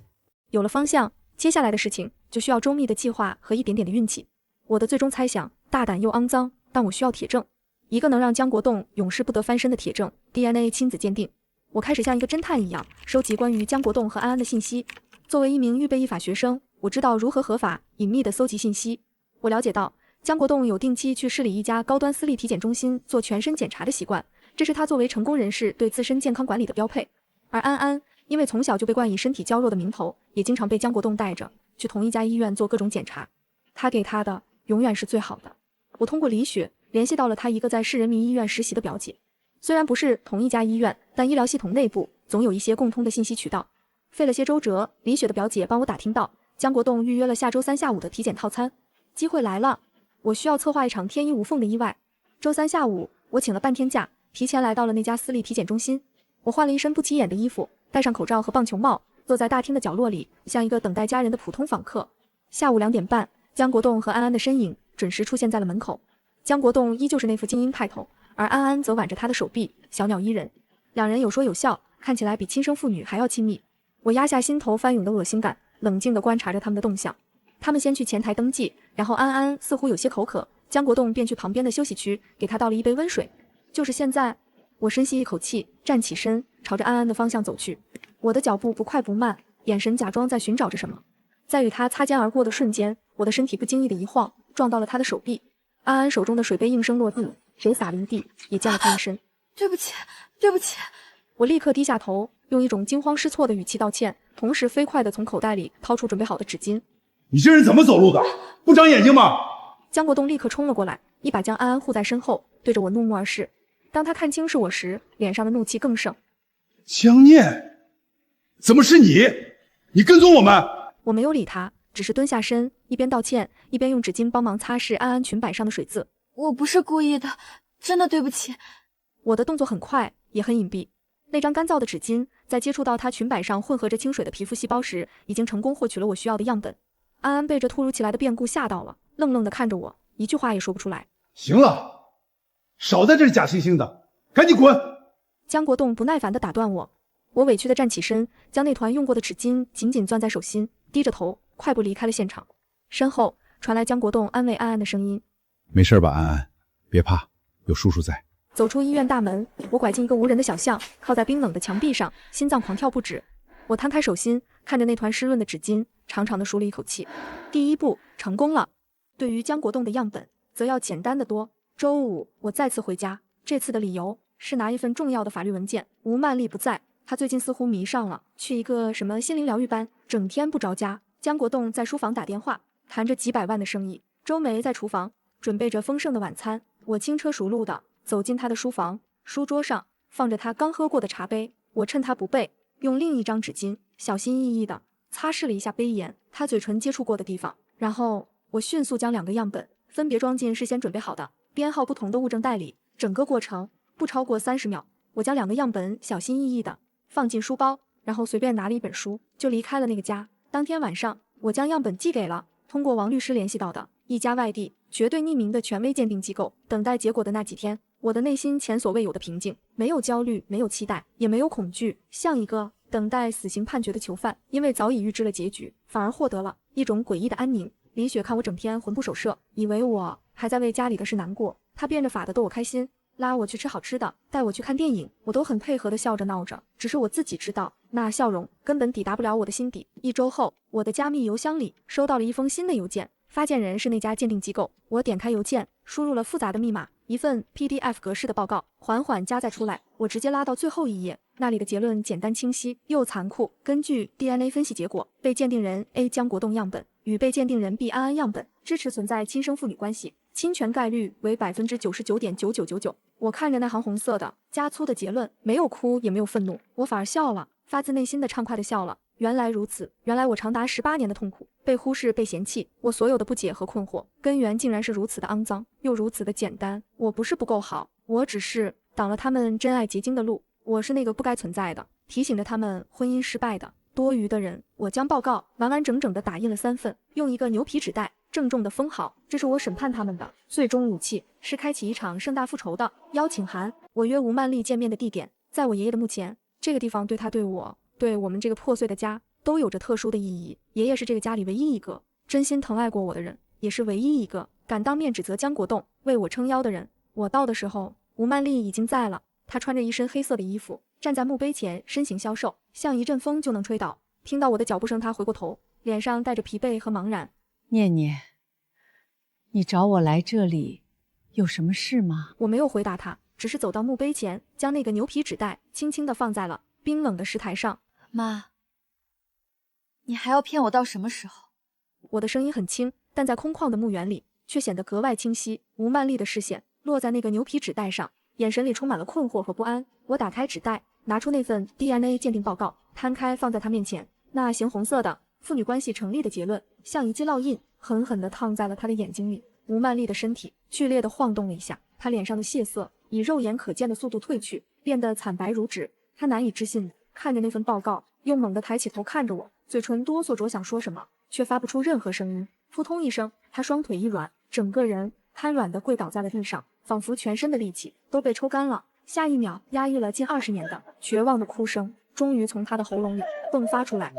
S1: 有了方向，接下来的事情就需要周密的计划和一点点的运气。我的最终猜想大胆又肮脏，但我需要铁证，一个能让江国栋永世不得翻身的铁证 DNA 亲子鉴定。我开始像一个侦探一样收集关于江国栋和安安的信息。作为一名预备役法学生，我知道如何合法隐秘地搜集信息。我了解到江国栋有定期去市里一家高端私立体检中心做全身检查的习惯，这是他作为成功人士对自身健康管理的标配。而安安因为从小就被冠以身体娇弱的名头，也经常被江国栋带着去同一家医院做各种检查。他给他的永远是最好的。我通过李雪联系到了他一个在市人民医院实习的表姐，虽然不是同一家医院，但医疗系统内部总有一些共通的信息渠道。费了些周折，李雪的表姐帮我打听到江国栋预约了下周3下午的体检套餐。机会来了，我需要策划一场天衣无缝的意外。周3下午，我请了半天假，提前来到了那家私立体检中心。我换了一身不起眼的衣服，戴上口罩和棒球帽，坐在大厅的角落里，像一个等待家人的普通访客。下午2点半，江国栋和安安的身影准时出现在了门口。江国栋依旧是那副精英派头，而安安则挽着他的手臂，小鸟依人。两人有说有笑，看起来比亲生父女还要亲密。我压下心头翻涌的恶心感，冷静地观察着他们的动向。他们先去前台登记，然后安安似乎有些口渴，江国栋便去旁边的休息区给他倒了一杯温水。就是现在，我深吸一口气，站起身，朝着安安的方向走去。我的脚步不快不慢，眼神假装在寻找着什么。在与他擦肩而过的瞬间，我的身体不经意的一晃，撞到了他的手臂。安安手中的水杯应声落地，水洒了一地，也溅了他一身。
S4: 对不起，对不起。
S1: 我立刻低下头，用一种惊慌失措的语气道歉，同时飞快地从口袋里掏出准备好的纸巾。
S15: 你这人怎么走路的？不长眼睛吗？
S1: 江国栋立刻冲了过来，一把将安安护在身后，对着我怒目而视。当他看清是我时，脸上的怒气更盛。
S15: 江念，怎么是你？你跟踪我们？
S1: 我没有理他，只是蹲下身，一边道歉，一边用纸巾帮忙擦拭安安裙摆上的水渍。
S4: 我不是故意的，真的对不起。
S1: 我的动作很快，也很隐蔽。那张干燥的纸巾在接触到她裙摆上混合着清水的皮肤细胞时，已经成功获取了我需要的样本。安安被这突如其来的变故吓到了，愣愣地看着我，一句话也说不出来。
S15: 行了，少在这里假惺惺的，赶紧滚！
S1: 江国栋不耐烦地打断我。我委屈地站起身，将那团用过的纸巾紧紧攥在手心，低着头快步离开了现场。身后传来江国栋安慰安安的声音：
S2: 没事吧，安安？别怕，有叔叔在。
S1: 走出医院大门，我拐进一个无人的小巷，靠在冰冷的墙壁上，心脏狂跳不止。我摊开手心，看着那团湿润的纸巾，长长的舒了一口气。第一步成功了。对于江国栋的样本，则要简单得多。周五，我再次回家，这次的理由是拿一份重要的法律文件。吴曼丽不在，她最近似乎迷上了去一个什么心灵疗愈班，整天不着家。江国栋在书房打电话，谈着几百万的生意。周梅在厨房准备着丰盛的晚餐。我轻车熟路的走进他的书房，书桌上放着他刚喝过的茶杯。我趁他不备，用另一张纸巾小心翼翼地擦拭了一下杯沿他嘴唇接触过的地方，然后我迅速将2个样本分别装进事先准备好的编号不同的物证袋里。整个过程不超过30秒。我将2个样本小心翼翼地放进书包，然后随便拿了一本书就离开了那个家。当天晚上，我将样本寄给了通过王律师联系到的一家外地绝对匿名的权威鉴定机构。等待结果的那几天，我的内心前所未有的平静，没有焦虑，没有期待，也没有恐惧，像一个等待死刑判决的囚犯，因为早已预知了结局，反而获得了一种诡异的安宁。李雪看我整天魂不守舍，以为我还在为家里的事难过，她变着法的逗我开心，拉我去吃好吃的，带我去看电影，我都很配合的笑着闹着，只是我自己知道，那笑容根本抵达不了我的心底。1周后，我的加密邮箱里收到了一封新的邮件，发件人是那家鉴定机构。我点开邮件，输入了复杂的密码，一份 PDF 格式的报告缓缓加载出来。我直接拉到最后一页，那里的结论简单清晰又残酷。根据 DNA 分析结果，被鉴定人 A 江国栋样本与被鉴定人 B 安安样本支持存在亲生父女关系，侵权概率为 99.9999%。我看着那行红色的加粗的结论，没有哭也没有愤怒，我反而笑了，发自内心的畅快的笑了。原来如此，原来我长达18年的痛苦，被忽视，被嫌弃，我所有的不解和困惑，根源竟然是如此的肮脏，又如此的简单。我不是不够好，我只是挡了他们真爱结晶的路。我是那个不该存在的，提醒着他们婚姻失败的多余的人。我将报告完完整整的打印了3份，用一个牛皮纸袋郑重的封好。这是我审判他们的最终武器，是开启一场盛大复仇的邀请函。我约吴曼丽见面的地点在我爷爷的墓前，这个地方对他，对我，对我们这个破碎的家都有着特殊的意义。爷爷是这个家里唯一一个真心疼爱过我的人，也是唯一一个敢当面指责江国栋为我撑腰的人。我到的时候，吴曼丽已经在了，她穿着一身黑色的衣服，站在墓碑前，身形消瘦，像一阵风就能吹倒。听到我的脚步声，她回过头，脸上带着疲惫和茫然。
S10: 念念，你找我来这里有什么事吗？
S1: 我没有回答她，只是走到墓碑前，将那个牛皮纸袋轻轻地放在了冰冷的石台上。
S4: 妈，你还要骗我到什么时候？
S1: 我的声音很轻，但在空旷的墓园里却显得格外清晰。吴曼丽的视线落在那个牛皮纸袋上，眼神里充满了困惑和不安。我打开纸袋，拿出那份 DNA 鉴定报告，摊开放在她面前。那型红色的父女关系成立的结论，像一记烙印，狠狠地烫在了她的眼睛里。吴曼丽的身体剧烈地晃动了一下，她脸上的血色以肉眼可见的速度褪去，变得惨白如纸。她难以置信地看着那份报告，又猛地抬起头看着我，嘴唇哆嗦着想说什么，却发不出任何声音。扑通一声，她双腿一软，整个人瘫软地跪倒在了地上，仿佛全身的力气都被抽干了。下一秒，压抑了近20年的绝望的哭声终于从她的喉咙里迸发出来。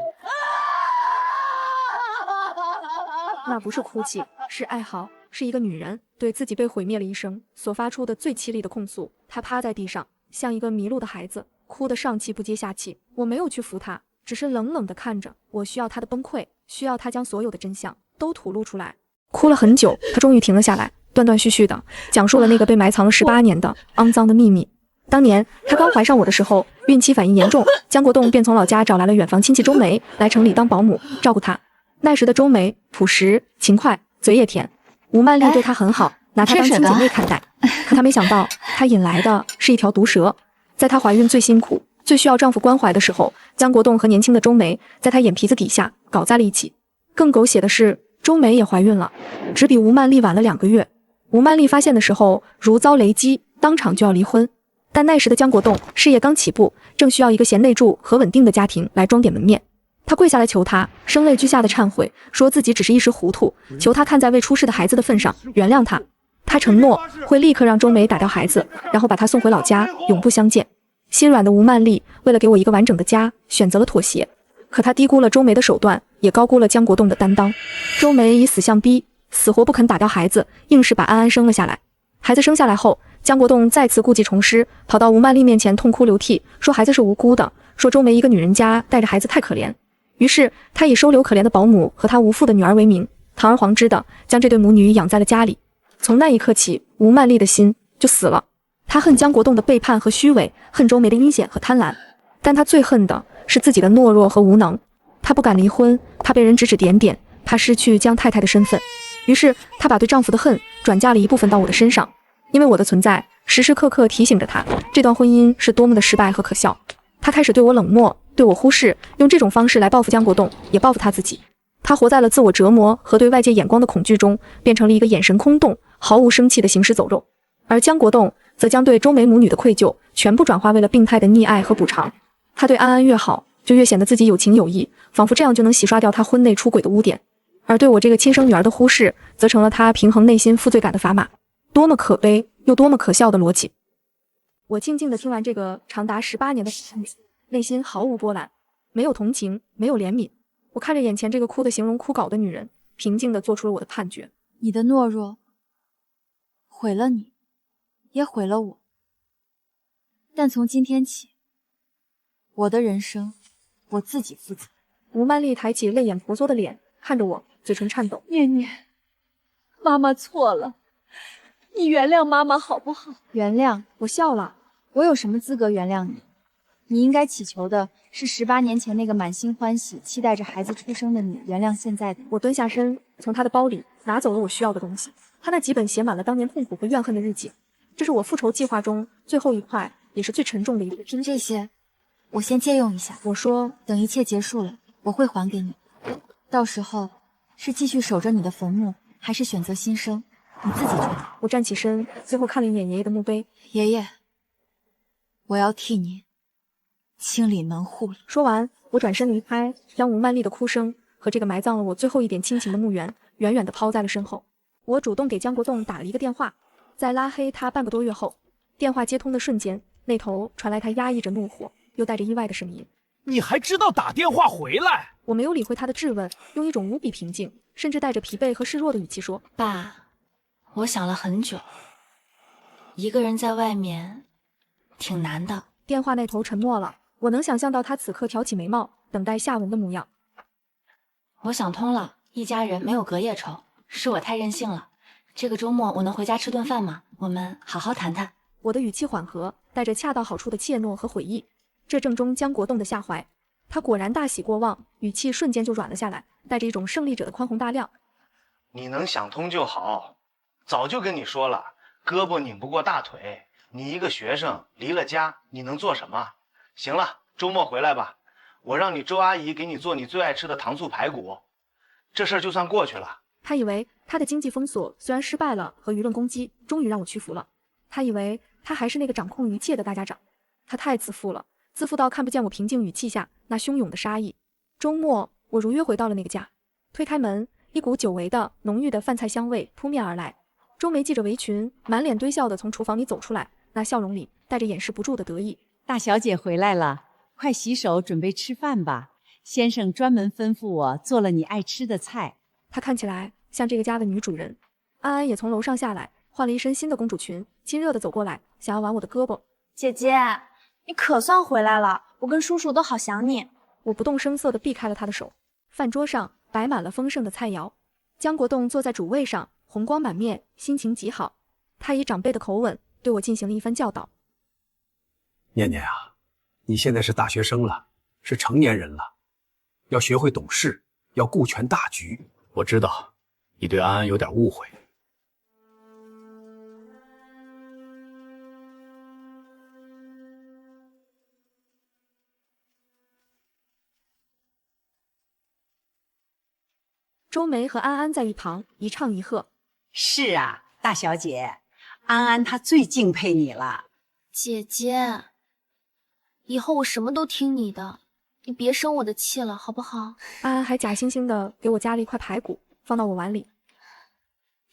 S1: 那不是哭泣，是哀嚎，是一个女人对自己被毁灭了一生所发出的最凄厉的控诉。她趴在地上，像一个迷路的孩子，哭得上气不接下气。我没有去扶她，只是冷冷地看着。我需要她的崩溃，需要她将所有的真相都吐露出来。哭了很久，她终于停了下来，断断续续地讲述了那个被埋藏了18年的肮脏的秘密。当年她刚怀上我的时候，孕期反应严重，江国栋便从老家找来了远房亲戚周梅来城里当保姆照顾她。那时的周梅朴实勤快，嘴也甜，吴曼丽对她很好，拿她当亲姐妹看待。可她没想到，她引来的是一条毒蛇。在她怀孕最辛苦、最需要丈夫关怀的时候，江国栋和年轻的周梅在她眼皮子底下搞在了一起。更狗血的是，周梅也怀孕了，只比吴曼丽晚了2个月。吴曼丽发现的时候如遭雷击，当场就要离婚。但那时的江国栋事业刚起步，正需要一个贤内助和稳定的家庭来装点门面。他跪下来求他，声泪俱下的忏悔，说自己只是一时糊涂，求他看在未出世的孩子的份上原谅他。他承诺会立刻让周梅打掉孩子，然后把他送回老家，永不相见。心软的吴曼丽为了给我一个完整的家，选择了妥协。可他低估了周梅的手段，也高估了江国栋的担当。周梅以死相逼，死活不肯打掉孩子，硬是把安安生了下来。孩子生下来后，江国栋再次故技重施，跑到吴曼丽面前痛哭流涕，说孩子是无辜的，说周梅一个女人家带着孩子太可怜。于是他以收留可怜的保姆和他无父的女儿为名，堂而皇之的将这对母女养在了家里。从那一刻起，吴曼丽的心就死了。她恨江国栋的背叛和虚伪，恨周梅的阴险和贪婪，但她最恨的是自己的懦弱和无能。她不敢离婚，怕被人指指点点，怕失去江太太的身份。于是她把对丈夫的恨转嫁了一部分到我的身上，因为我的存在时时刻刻提醒着她，这段婚姻是多么的失败和可笑。她开始对我冷漠，对我忽视，用这种方式来报复江国栋，也报复她自己。她活在了自我折磨和对外界眼光的恐惧中，变成了一个眼神空洞、毫无生气的行尸走肉。而江国栋则将对周梅母女的愧疚全部转化为了病态的溺爱和补偿。他对安安越好，就越显得自己有情有义，仿佛这样就能洗刷掉他婚内出轨的污点。而对我这个亲生女儿的忽视，则成了他平衡内心负罪感的砝码。多么可悲又多么可笑的逻辑！我静静地听完这个长达18年的案子，内心毫无波澜，没有同情，没有怜悯。我看着眼前这个哭得形容枯槁的女人，平静地做出了我的判决。
S4: 你的懦弱毁了你，也毁了我。但从今天起，我的人生我自己负责。
S1: 吴曼丽抬起泪眼婆娑的脸看着我，嘴唇颤抖。
S4: 念念，妈妈错了，你原谅妈妈好不好？原谅？
S1: 我笑了。
S4: 我有什么资格原谅你？你应该祈求的是18年前那个满心欢喜、期待着孩子出生的你原谅现在的。
S1: 我蹲下身，从他的包里拿走了我需要的东西。他那几本写满了当年痛苦和怨恨的日记，这是我复仇计划中最后一块，也是最沉重的一部分。
S4: 这些，我先借用一下。
S1: 我说，
S4: 等一切结束了，我会还给你。到时候是继续守着你的坟墓，还是选择新生，你自己决定。
S1: 我站起身，最后看了一眼爷爷的墓碑。
S4: 爷爷，我要替您清理门户了。
S1: 说完，我转身离开，将吴曼丽的哭声和这个埋葬了我最后一点亲情的墓园远远地抛在了身后。我主动给江国栋打了一个电话，在拉黑他半个多月后，电话接通的瞬间，那头传来他压抑着怒火又带着意外的声音：
S12: 你还知道打电话回来？
S1: 我没有理会他的质问，用一种无比平静，甚至带着疲惫和示弱的语气说：“
S3: 爸，我想了很久，一个人在外面挺难的。”
S1: 电话那头沉默了，我能想象到他此刻挑起眉毛，等待下文的模样。
S3: 我想通了，一家人没有隔夜仇，是我太任性了。这个周末我能回家吃顿饭吗？我们好好谈谈。
S1: 我的语气缓和，带着恰到好处的怯懦和悔意，这正中江国栋的下怀。他果然大喜过望，语气瞬间就软了下来，带着一种胜利者的宽宏大量。
S17: 你能想通就好，早就跟你说了，胳膊拧不过大腿。你一个学生离了家，你能做什么？行了，周末回来吧，我让你周阿姨给你做你最爱吃的糖醋排骨，这事儿就算过去了。
S1: 他以为他的经济封锁虽然失败了和舆论攻击终于让我屈服了，他以为他还是那个掌控一切的大家长，他太自负了，自负到看不见我平静语气下那汹涌的杀意。周末我如约回到了那个家，推开门，一股久违的浓郁的饭菜香味扑面而来。周梅系着围裙，满脸堆笑的从厨房里走出来，那笑容里带着掩饰不住的得意。
S18: 大小姐回来了，快洗手准备吃饭吧。先生专门吩咐我做了你爱吃的菜。
S1: 她看起来像这个家的女主人。安安也从楼上下来，换了一身新的公主裙，亲热的走过来，想要挽我的胳膊。
S9: 姐姐，你可算回来了，我跟叔叔都好想你。
S1: 我不动声色地避开了她的手。饭桌上摆满了丰盛的菜肴，江国栋坐在主位上，红光满面，心情极好。他以长辈的口吻对我进行了一番教导。
S5: 念念啊，你现在是大学生了，是成年人了，要学会懂事，要顾全大局。我知道你对安安有点误会。
S1: 周梅和安安在一旁一唱一和。
S18: 是啊，大小姐，安安她最敬佩你了。
S3: 姐姐，以后我什么都听你的，你别生我的气了，好不好？
S1: 安安还假惺惺的给我夹了一块排骨，放到我碗里。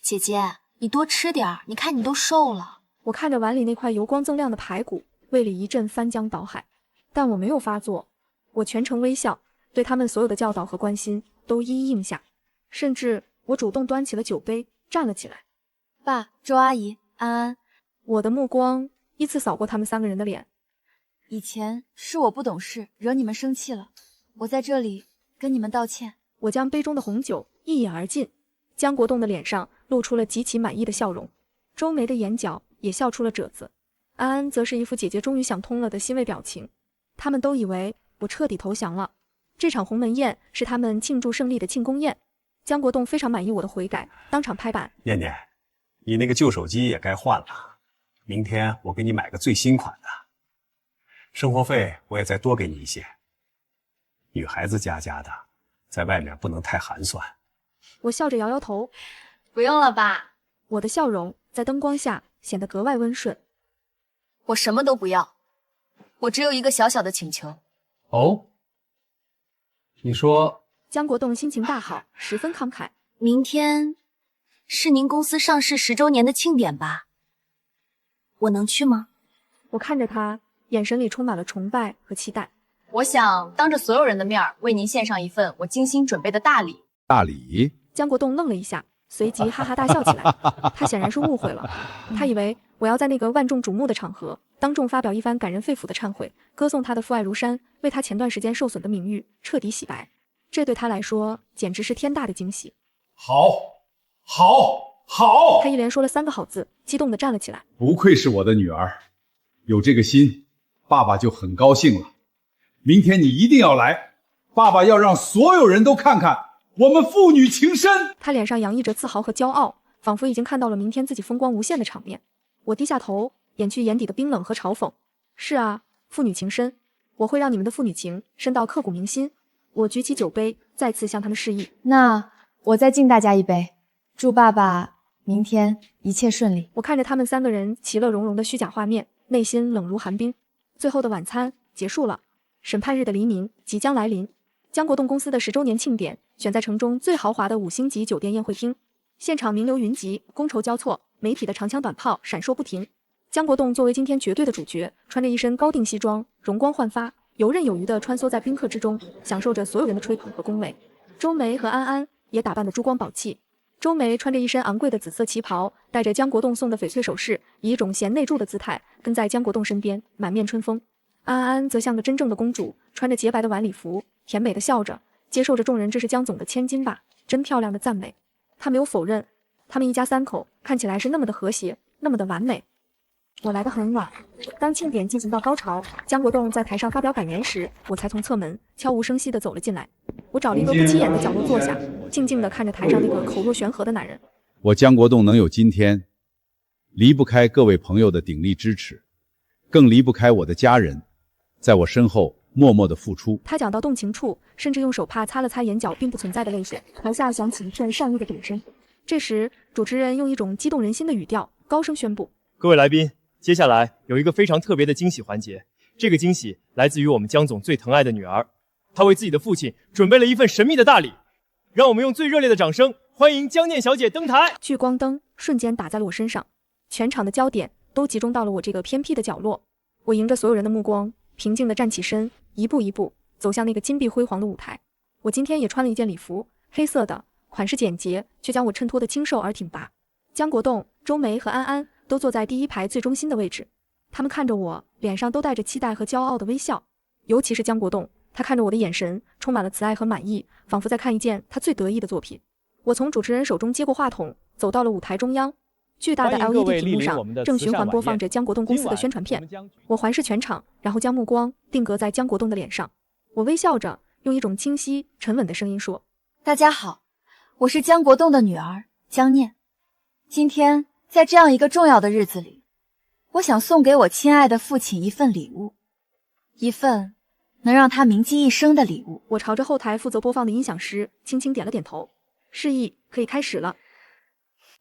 S3: 姐姐，你多吃点儿，你看你都瘦了。
S1: 我看着碗里那块油光锃亮的排骨，胃里一阵翻江倒海，但我没有发作，我全程微笑，对他们所有的教导和关心都一一应下，甚至我主动端起了酒杯，站了起来。
S4: 爸，周阿姨，安安。
S1: 我的目光依次扫过他们三个人的脸。
S4: 以前是我不懂事，惹你们生气了，我在这里跟你们道歉。
S1: 我将杯中的红酒一饮而尽，江国栋的脸上露出了极其满意的笑容，周梅的眼角也笑出了褶子，安安则是一副姐姐终于想通了的欣慰表情。他们都以为我彻底投降了，这场鸿门宴是他们庆祝胜利的庆功宴。江国栋非常满意我的悔改，当场拍板：
S5: 念念，你那个旧手机也该换了，明天我给你买个最新款的，生活费我也再多给你一些。女孩子家的，在外面不能太寒酸。
S1: 我笑着摇摇头，
S8: 不用了吧。
S1: 我的笑容在灯光下显得格外温顺。
S8: 我什么都不要，我只有一个小小的请求。
S5: 哦，你说。
S1: 江国栋心情大好，十分慷慨。
S3: 明天是您公司上市10周年的庆典吧？我能去吗？
S1: 我看着他，眼神里充满了崇拜和期待。
S8: 我想当着所有人的面为您献上一份我精心准备的大礼。
S2: 大礼？
S1: 江国栋愣了一下，随即哈哈大笑起来。他显然是误会了，他以为我要在那个万众瞩目的场合当众发表一番感人肺腑的忏悔，歌颂他的父爱如山，为他前段时间受损的名誉彻底洗白。这对他来说简直是天大的惊喜。
S5: 好！
S1: 他一连说了3个好字，激动地站了起来。
S2: 不愧是我的女儿，有这个心，爸爸就很高兴了。明天你一定要来，爸爸要让所有人都看看我们父女情深。
S1: 他脸上洋溢着自豪和骄傲，仿佛已经看到了明天自己风光无限的场面。我低下头，掩去眼底的冰冷和嘲讽。是啊，父女情深，我会让你们的父女情深到刻骨铭心。我举起酒杯，再次向他们示意。
S4: 那我再敬大家一杯，祝爸爸明天一切顺利。
S1: 我看着他们3个人其乐融融的虚假画面，内心冷如寒冰。最后的晚餐结束了，审判日的黎明即将来临。江国栋公司的10周年庆典选在城中最豪华的5星级酒店宴会厅，现场名流云集，觥筹交错，媒体的长枪短炮闪烁不停。江国栋作为今天绝对的主角，穿着一身高定西装，容光焕发，游刃有余地穿梭在宾客之中，享受着所有人的吹捧和恭维。周梅和安安也打扮得珠光宝气。周梅穿着一身昂贵的紫色旗袍，戴着江国栋送的翡翠首饰，以一种贤内助的姿态跟在江国栋身边，满面春风。安安则像个真正的公主，穿着洁白的晚礼服，甜美的笑着，接受着众人这是江总的千金吧，真漂亮的赞美。她没有否认，他们一家三口看起来是那么的和谐，那么的完美。我来得很晚，当庆典进行到高潮，江国栋在台上发表感言时，我才从侧门悄无声息地走了进来。我找了一个不起眼的角落坐下，静静地看着台上那个口若悬河的男人。
S2: 我江国栋能有今天，离不开各位朋友的鼎力支持，更离不开我的家人在我身后默默的付出。
S1: 他讲到动情处，甚至用手帕擦了擦眼角并不存在的泪水。台下响起一阵善意的掌声。这时，主持人用一种激动人心的语调高声宣布：
S19: 各位来宾，接下来有一个非常特别的惊喜环节。这个惊喜来自于我们江总最疼爱的女儿，她为自己的父亲准备了一份神秘的大礼。让我们用最热烈的掌声欢迎江念小姐登台。
S1: 聚光灯瞬间打在了我身上，全场的焦点都集中到了我这个偏僻的角落。我迎着所有人的目光，平静地站起身，一步一步走向那个金碧辉煌的舞台。我今天也穿了一件礼服，黑色的，款式简洁，却将我衬托得清瘦而挺拔。江国栋、周梅和安安都坐在第一排最中心的位置，他们看着我，脸上都带着期待和骄傲的微笑。尤其是江国栋，他看着我的眼神充满了慈爱和满意，仿佛在看一件他最得意的作品。我从主持人手中接过话筒，走到了舞台中央。巨大的 LED 屏幕上正循环播放着江国栋公司的宣传片。我环视全场，然后将目光定格在江国栋的脸上。我微笑着，用一种清晰沉稳的声音说：
S4: 大家好，我是江国栋的女儿江念。今天在这样一个重要的日子里，我想送给我亲爱的父亲一份礼物，一份能让他铭记一生的礼物。
S1: 我朝着后台负责播放的音响师轻轻点了点头，示意可以开始了。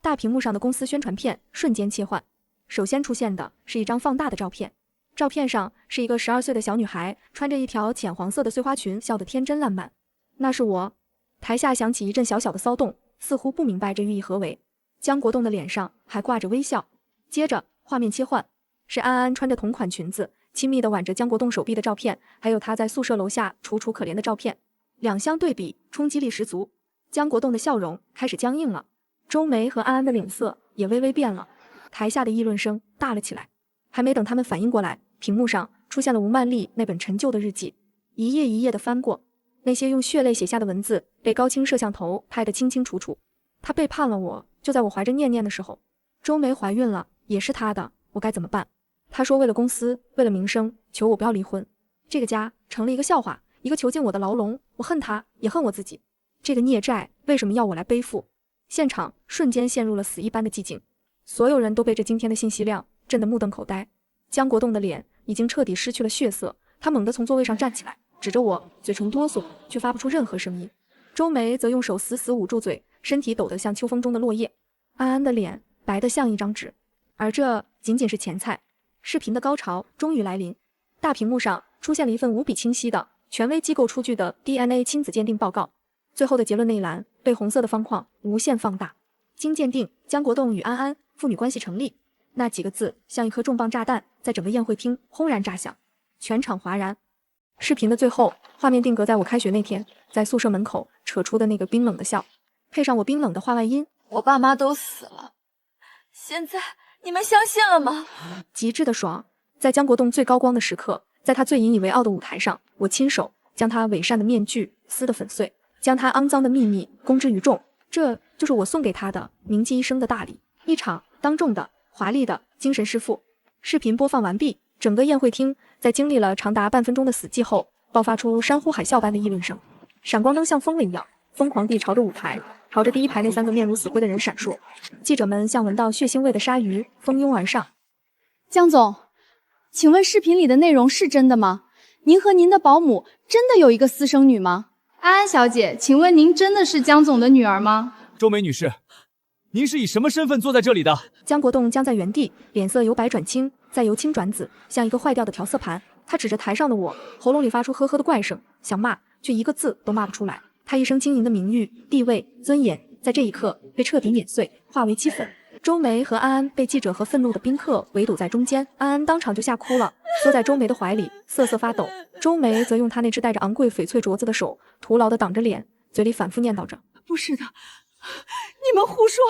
S1: 大屏幕上的公司宣传片瞬间切换，首先出现的是一张放大的照片，照片上是一个12岁的小女孩，穿着一条浅黄色的碎花裙，笑得天真烂漫。那是我。台下响起一阵小小的骚动，似乎不明白这寓意何为。江国栋的脸上还挂着微笑。接着画面切换，是安安穿着同款裙子，亲密地挽着江国栋手臂的照片，还有他在宿舍楼下楚楚可怜的照片。两相对比，冲击力十足。江国栋的笑容开始僵硬了，周梅和安安的脸色也微微变了。台下的议论声大了起来。还没等他们反应过来，屏幕上出现了吴曼丽那本陈旧的日记，一页一页的翻过，那些用血泪写下的文字被高清摄像头拍得清清楚楚。他背叛了我，就在我怀着念念的时候。周梅怀孕了，也是他的，我该怎么办？他说为了公司，为了名声，求我不要离婚。这个家成了一个笑话，一个囚禁我的牢笼。我恨他，也恨我自己。这个孽债为什么要我来背负？现场瞬间陷入了死一般的寂静，所有人都被这惊天的信息量震得目瞪口呆。江国栋的脸已经彻底失去了血色，他猛地从座位上站起来，指着我，嘴唇哆嗦，却发不出任何声音。周梅则用手死死捂住嘴，身体抖得像秋风中的落叶。安安的脸白得像一张纸，而这仅仅是前菜。视频的高潮终于来临，大屏幕上出现了一份无比清晰的权威机构出具的 DNA 亲子鉴定报告。最后的结论那一栏被红色的方框无限放大，经鉴定，江国栋与安安父女关系成立。那几个字像一颗重磅炸弹，在整个宴会厅轰然炸响，全场哗然。视频的最后，画面定格在我开学那天，在宿舍门口扯出的那个冰冷的笑，配上我冰冷的话外音：
S4: 我爸妈都死了，现在你们相信了吗？
S1: 极致的爽。在江国栋最高光的时刻，在他最引以为傲的舞台上，我亲手将他伪善的面具撕得粉碎，将他肮脏的秘密公之于众。这就是我送给他的铭记一生的大礼，一场当众的华丽的精神弑父。视频播放完毕，整个宴会厅在经历了长达半分钟的死寂后，爆发出山呼海啸般的议论声。闪光灯像疯了一样，疯狂地朝着舞台，朝着第一排那3个面如死灰的人闪烁。记者们像闻到血腥味的鲨鱼蜂拥而上。
S9: 江总，请问视频里的内容是真的吗？您和您的保姆真的有一个私生女吗？安安小姐，请问您真的是江总的女儿吗？
S16: 周梅女士，您是以什么身份坐在这里的？
S1: 江国栋僵在原地，脸色由白转青，再由青转紫，像一个坏掉的调色盘。他指着台上的我，喉咙里发出呵呵的怪声，想骂，却一个字都骂不出来。他一生经营的名誉、地位、尊严，在这一刻被彻底碾碎，化为齑粉。周梅和安安被记者和愤怒的宾客围堵在中间，安安当场就吓哭了，缩在周梅的怀里，瑟瑟发抖。周梅则用她那只带着昂贵翡翠镯子的手，徒劳地挡着脸，嘴里反复念叨着：“
S7: 不是的，你们胡说，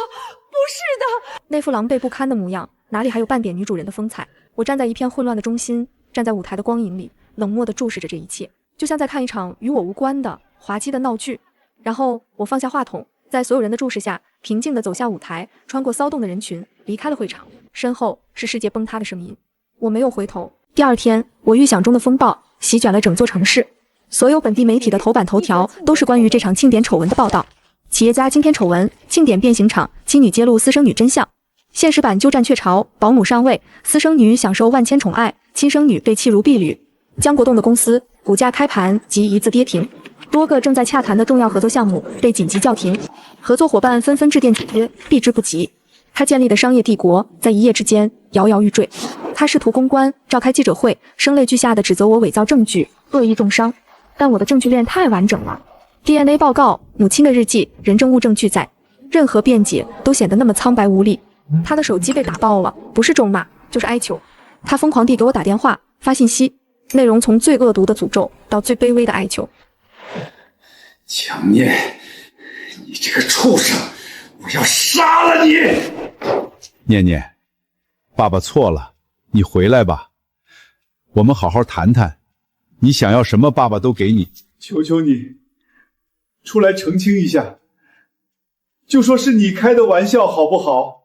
S7: 不是的。”
S1: 那副狼狈不堪的模样，哪里还有半点女主人的风采？我站在一片混乱的中心，站在舞台的光影里，冷漠地注视着这一切，就像在看一场与我无关的滑稽的闹剧。然后我放下话筒，在所有人的注视下，平静地走下舞台，穿过骚动的人群，离开了会场。身后是世界崩塌的声音，我没有回头。第二天，我预想中的风暴席卷了整座城市，所有本地媒体的头版头条都是关于这场庆典丑闻的报道。企业家惊天丑闻，庆典变形场，妻女揭露私生女真相。现实版鸠占鹊巢，保姆上位，私生女享受万千宠爱，亲生女被弃如婢女。江国栋的公司股价开盘即一字跌停，多个正在洽谈的重要合作项目被紧急叫停，合作伙伴纷纷致电解约，避之不及。他建立的商业帝国在一夜之间摇摇欲坠。他试图公关，召开记者会，声泪俱下地指责我伪造证据，恶意重伤。但我的证据链太完整了 ，DNA 报告、母亲的日记，人证物证俱在，任何辩解都显得那么苍白无力。他的手机被打爆了，不是咒骂就是哀求。他疯狂地给我打电话、发信息，内容从最恶毒的诅咒到最卑微的哀求。
S6: 强念，你这个畜生，我要杀了你！
S2: 念念，爸爸错了，你回来吧，我们好好谈谈，你想要什么，爸爸都给你。
S20: 求求你，出来澄清一下，就说是你开的玩笑好不好？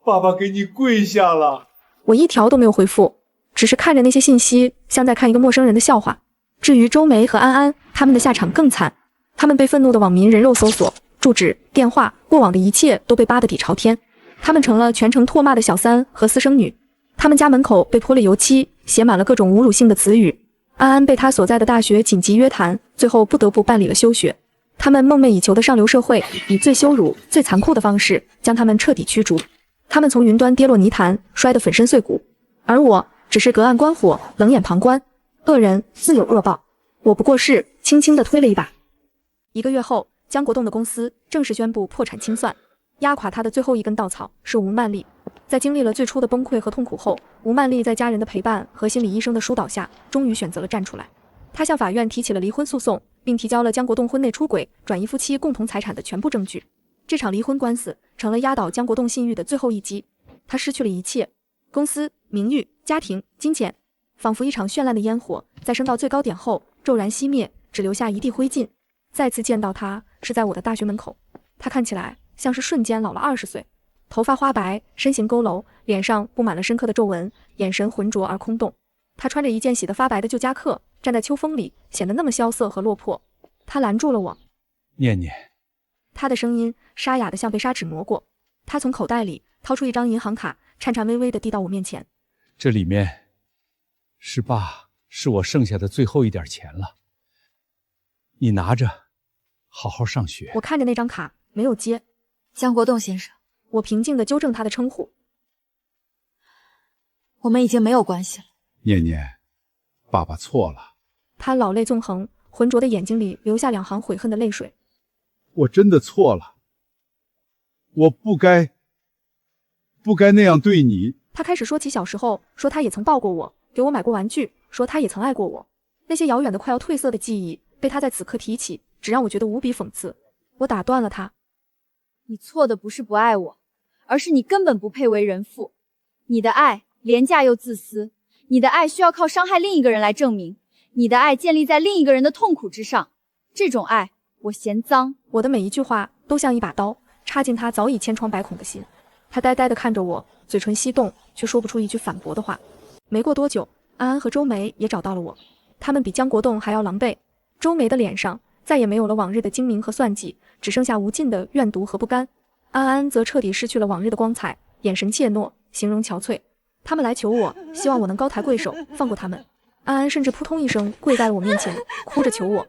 S20: 爸爸给你跪下了。
S1: 我一条都没有回复，只是看着那些信息，像在看一个陌生人的笑话。至于周梅和安安，他们的下场更惨，他们被愤怒的网民人肉搜索，住址、电话、过往的一切都被扒得底朝天。他们成了全城唾骂的小三和私生女，他们家门口被泼了油漆，写满了各种侮辱性的词语。安安被他所在的大学紧急约谈，最后不得不办理了休学。他们梦寐以求的上流社会，以最羞辱、最残酷的方式将他们彻底驱逐。他们从云端跌落泥潭，摔得粉身碎骨，而我只是隔岸观火，冷眼旁观。恶人自有恶报，我不过是轻轻地推了一把。1个月后，江国栋的公司正式宣布破产清算。压垮他的最后一根稻草是吴曼丽。在经历了最初的崩溃和痛苦后，吴曼丽在家人的陪伴和心理医生的疏导下，终于选择了站出来。她向法院提起了离婚诉讼，并提交了江国栋婚内出轨、转移夫妻共同财产的全部证据。这场离婚官司成了压倒江国栋信誉的最后一击。他失去了一切，公司、名誉、家庭、金钱，仿佛一场绚烂的烟火，在升到最高点后骤然熄灭，只留下一地灰烬。再次见到他是在我的大学门口，他看起来像是瞬间老了20岁，头发花白，身形佝偻，脸上布满了深刻的皱纹，眼神浑浊而空洞。他穿着一件洗得发白的旧夹克，站在秋风里，显得那么萧瑟和落魄。他拦住了我。
S2: 念念，
S1: 他的声音沙哑得像被砂纸磨过。他从口袋里掏出一张银行卡，颤颤巍巍地递到我面前。
S2: 这里面是我剩下的最后一点钱了，你拿着，好好上学。
S1: 我看着那张卡，没有接。
S4: 江国栋先生，
S1: 我平静地纠正他的称呼。
S4: 我们已经没有关系了。
S2: 念念，爸爸错了。
S1: 他老泪纵横，浑浊的眼睛里流下2行悔恨的泪水。
S2: 我真的错了，我不该那样对你。
S1: 他开始说起小时候，说他也曾抱过我，给我买过玩具，说他也曾爱过我。那些遥远的快要褪色的记忆被他在此刻提起，只让我觉得无比讽刺。我打断了他。
S9: 你错的不是不爱我，而是你根本不配为人父。你的爱廉价又自私，你的爱需要靠伤害另一个人来证明，你的爱建立在另一个人的痛苦之上。这种爱我嫌脏。
S1: 我的每一句话都像一把刀，插进他早已千疮百孔的心。他呆呆地看着我，嘴唇翕动，却说不出一句反驳的话。没过多久，安安和周梅也找到了我，他们比江国栋还要狼狈。周梅的脸上再也没有了往日的精明和算计，只剩下无尽的怨毒和不甘。安安则彻底失去了往日的光彩，眼神怯懦，形容憔悴。他们来求我，希望我能高抬贵手，放过他们。安安甚至扑通一声跪在了我面前，哭着求我：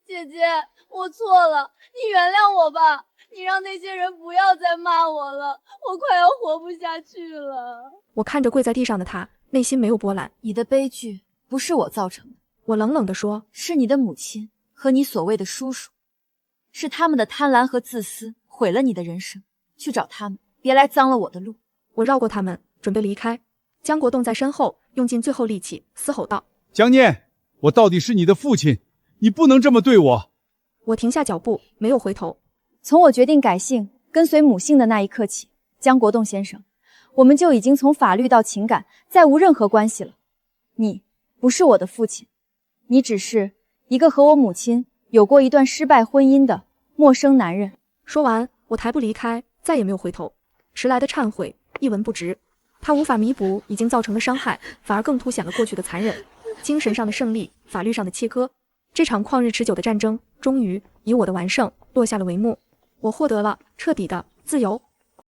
S9: 姐姐，我错了，你原谅我吧，你让那些人不要再骂我了，我快要活不下去了。
S1: 我看着跪在地上的他，内心没有波澜。
S4: 你的悲剧不是我造成的，
S1: 我冷冷地说，
S4: 是你的母亲和你所谓的叔叔，是他们的贪婪和自私毁了你的人生，去找他们。
S9: 别来脏了我的路。
S1: 我绕过他们，准备离开。江国栋在身后用尽最后力气，嘶吼道：“
S20: 江念，我到底是你的父亲，你不能这么对我。”
S1: 我停下脚步，没有回头。
S9: 从我决定改姓，跟随母姓的那一刻起，江国栋先生，我们就已经从法律到情感再无任何关系了。你不是我的父亲，你只是一个和我母亲有过一段失败婚姻的陌生男人。
S1: 说完，我抬步离开，再也没有回头。迟来的忏悔一文不值，它无法弥补已经造成的伤害，反而更凸显了过去的残忍。精神上的胜利，法律上的切割，这场旷日持久的战争终于以我的完胜落下了帷幕。我获得了彻底的自由。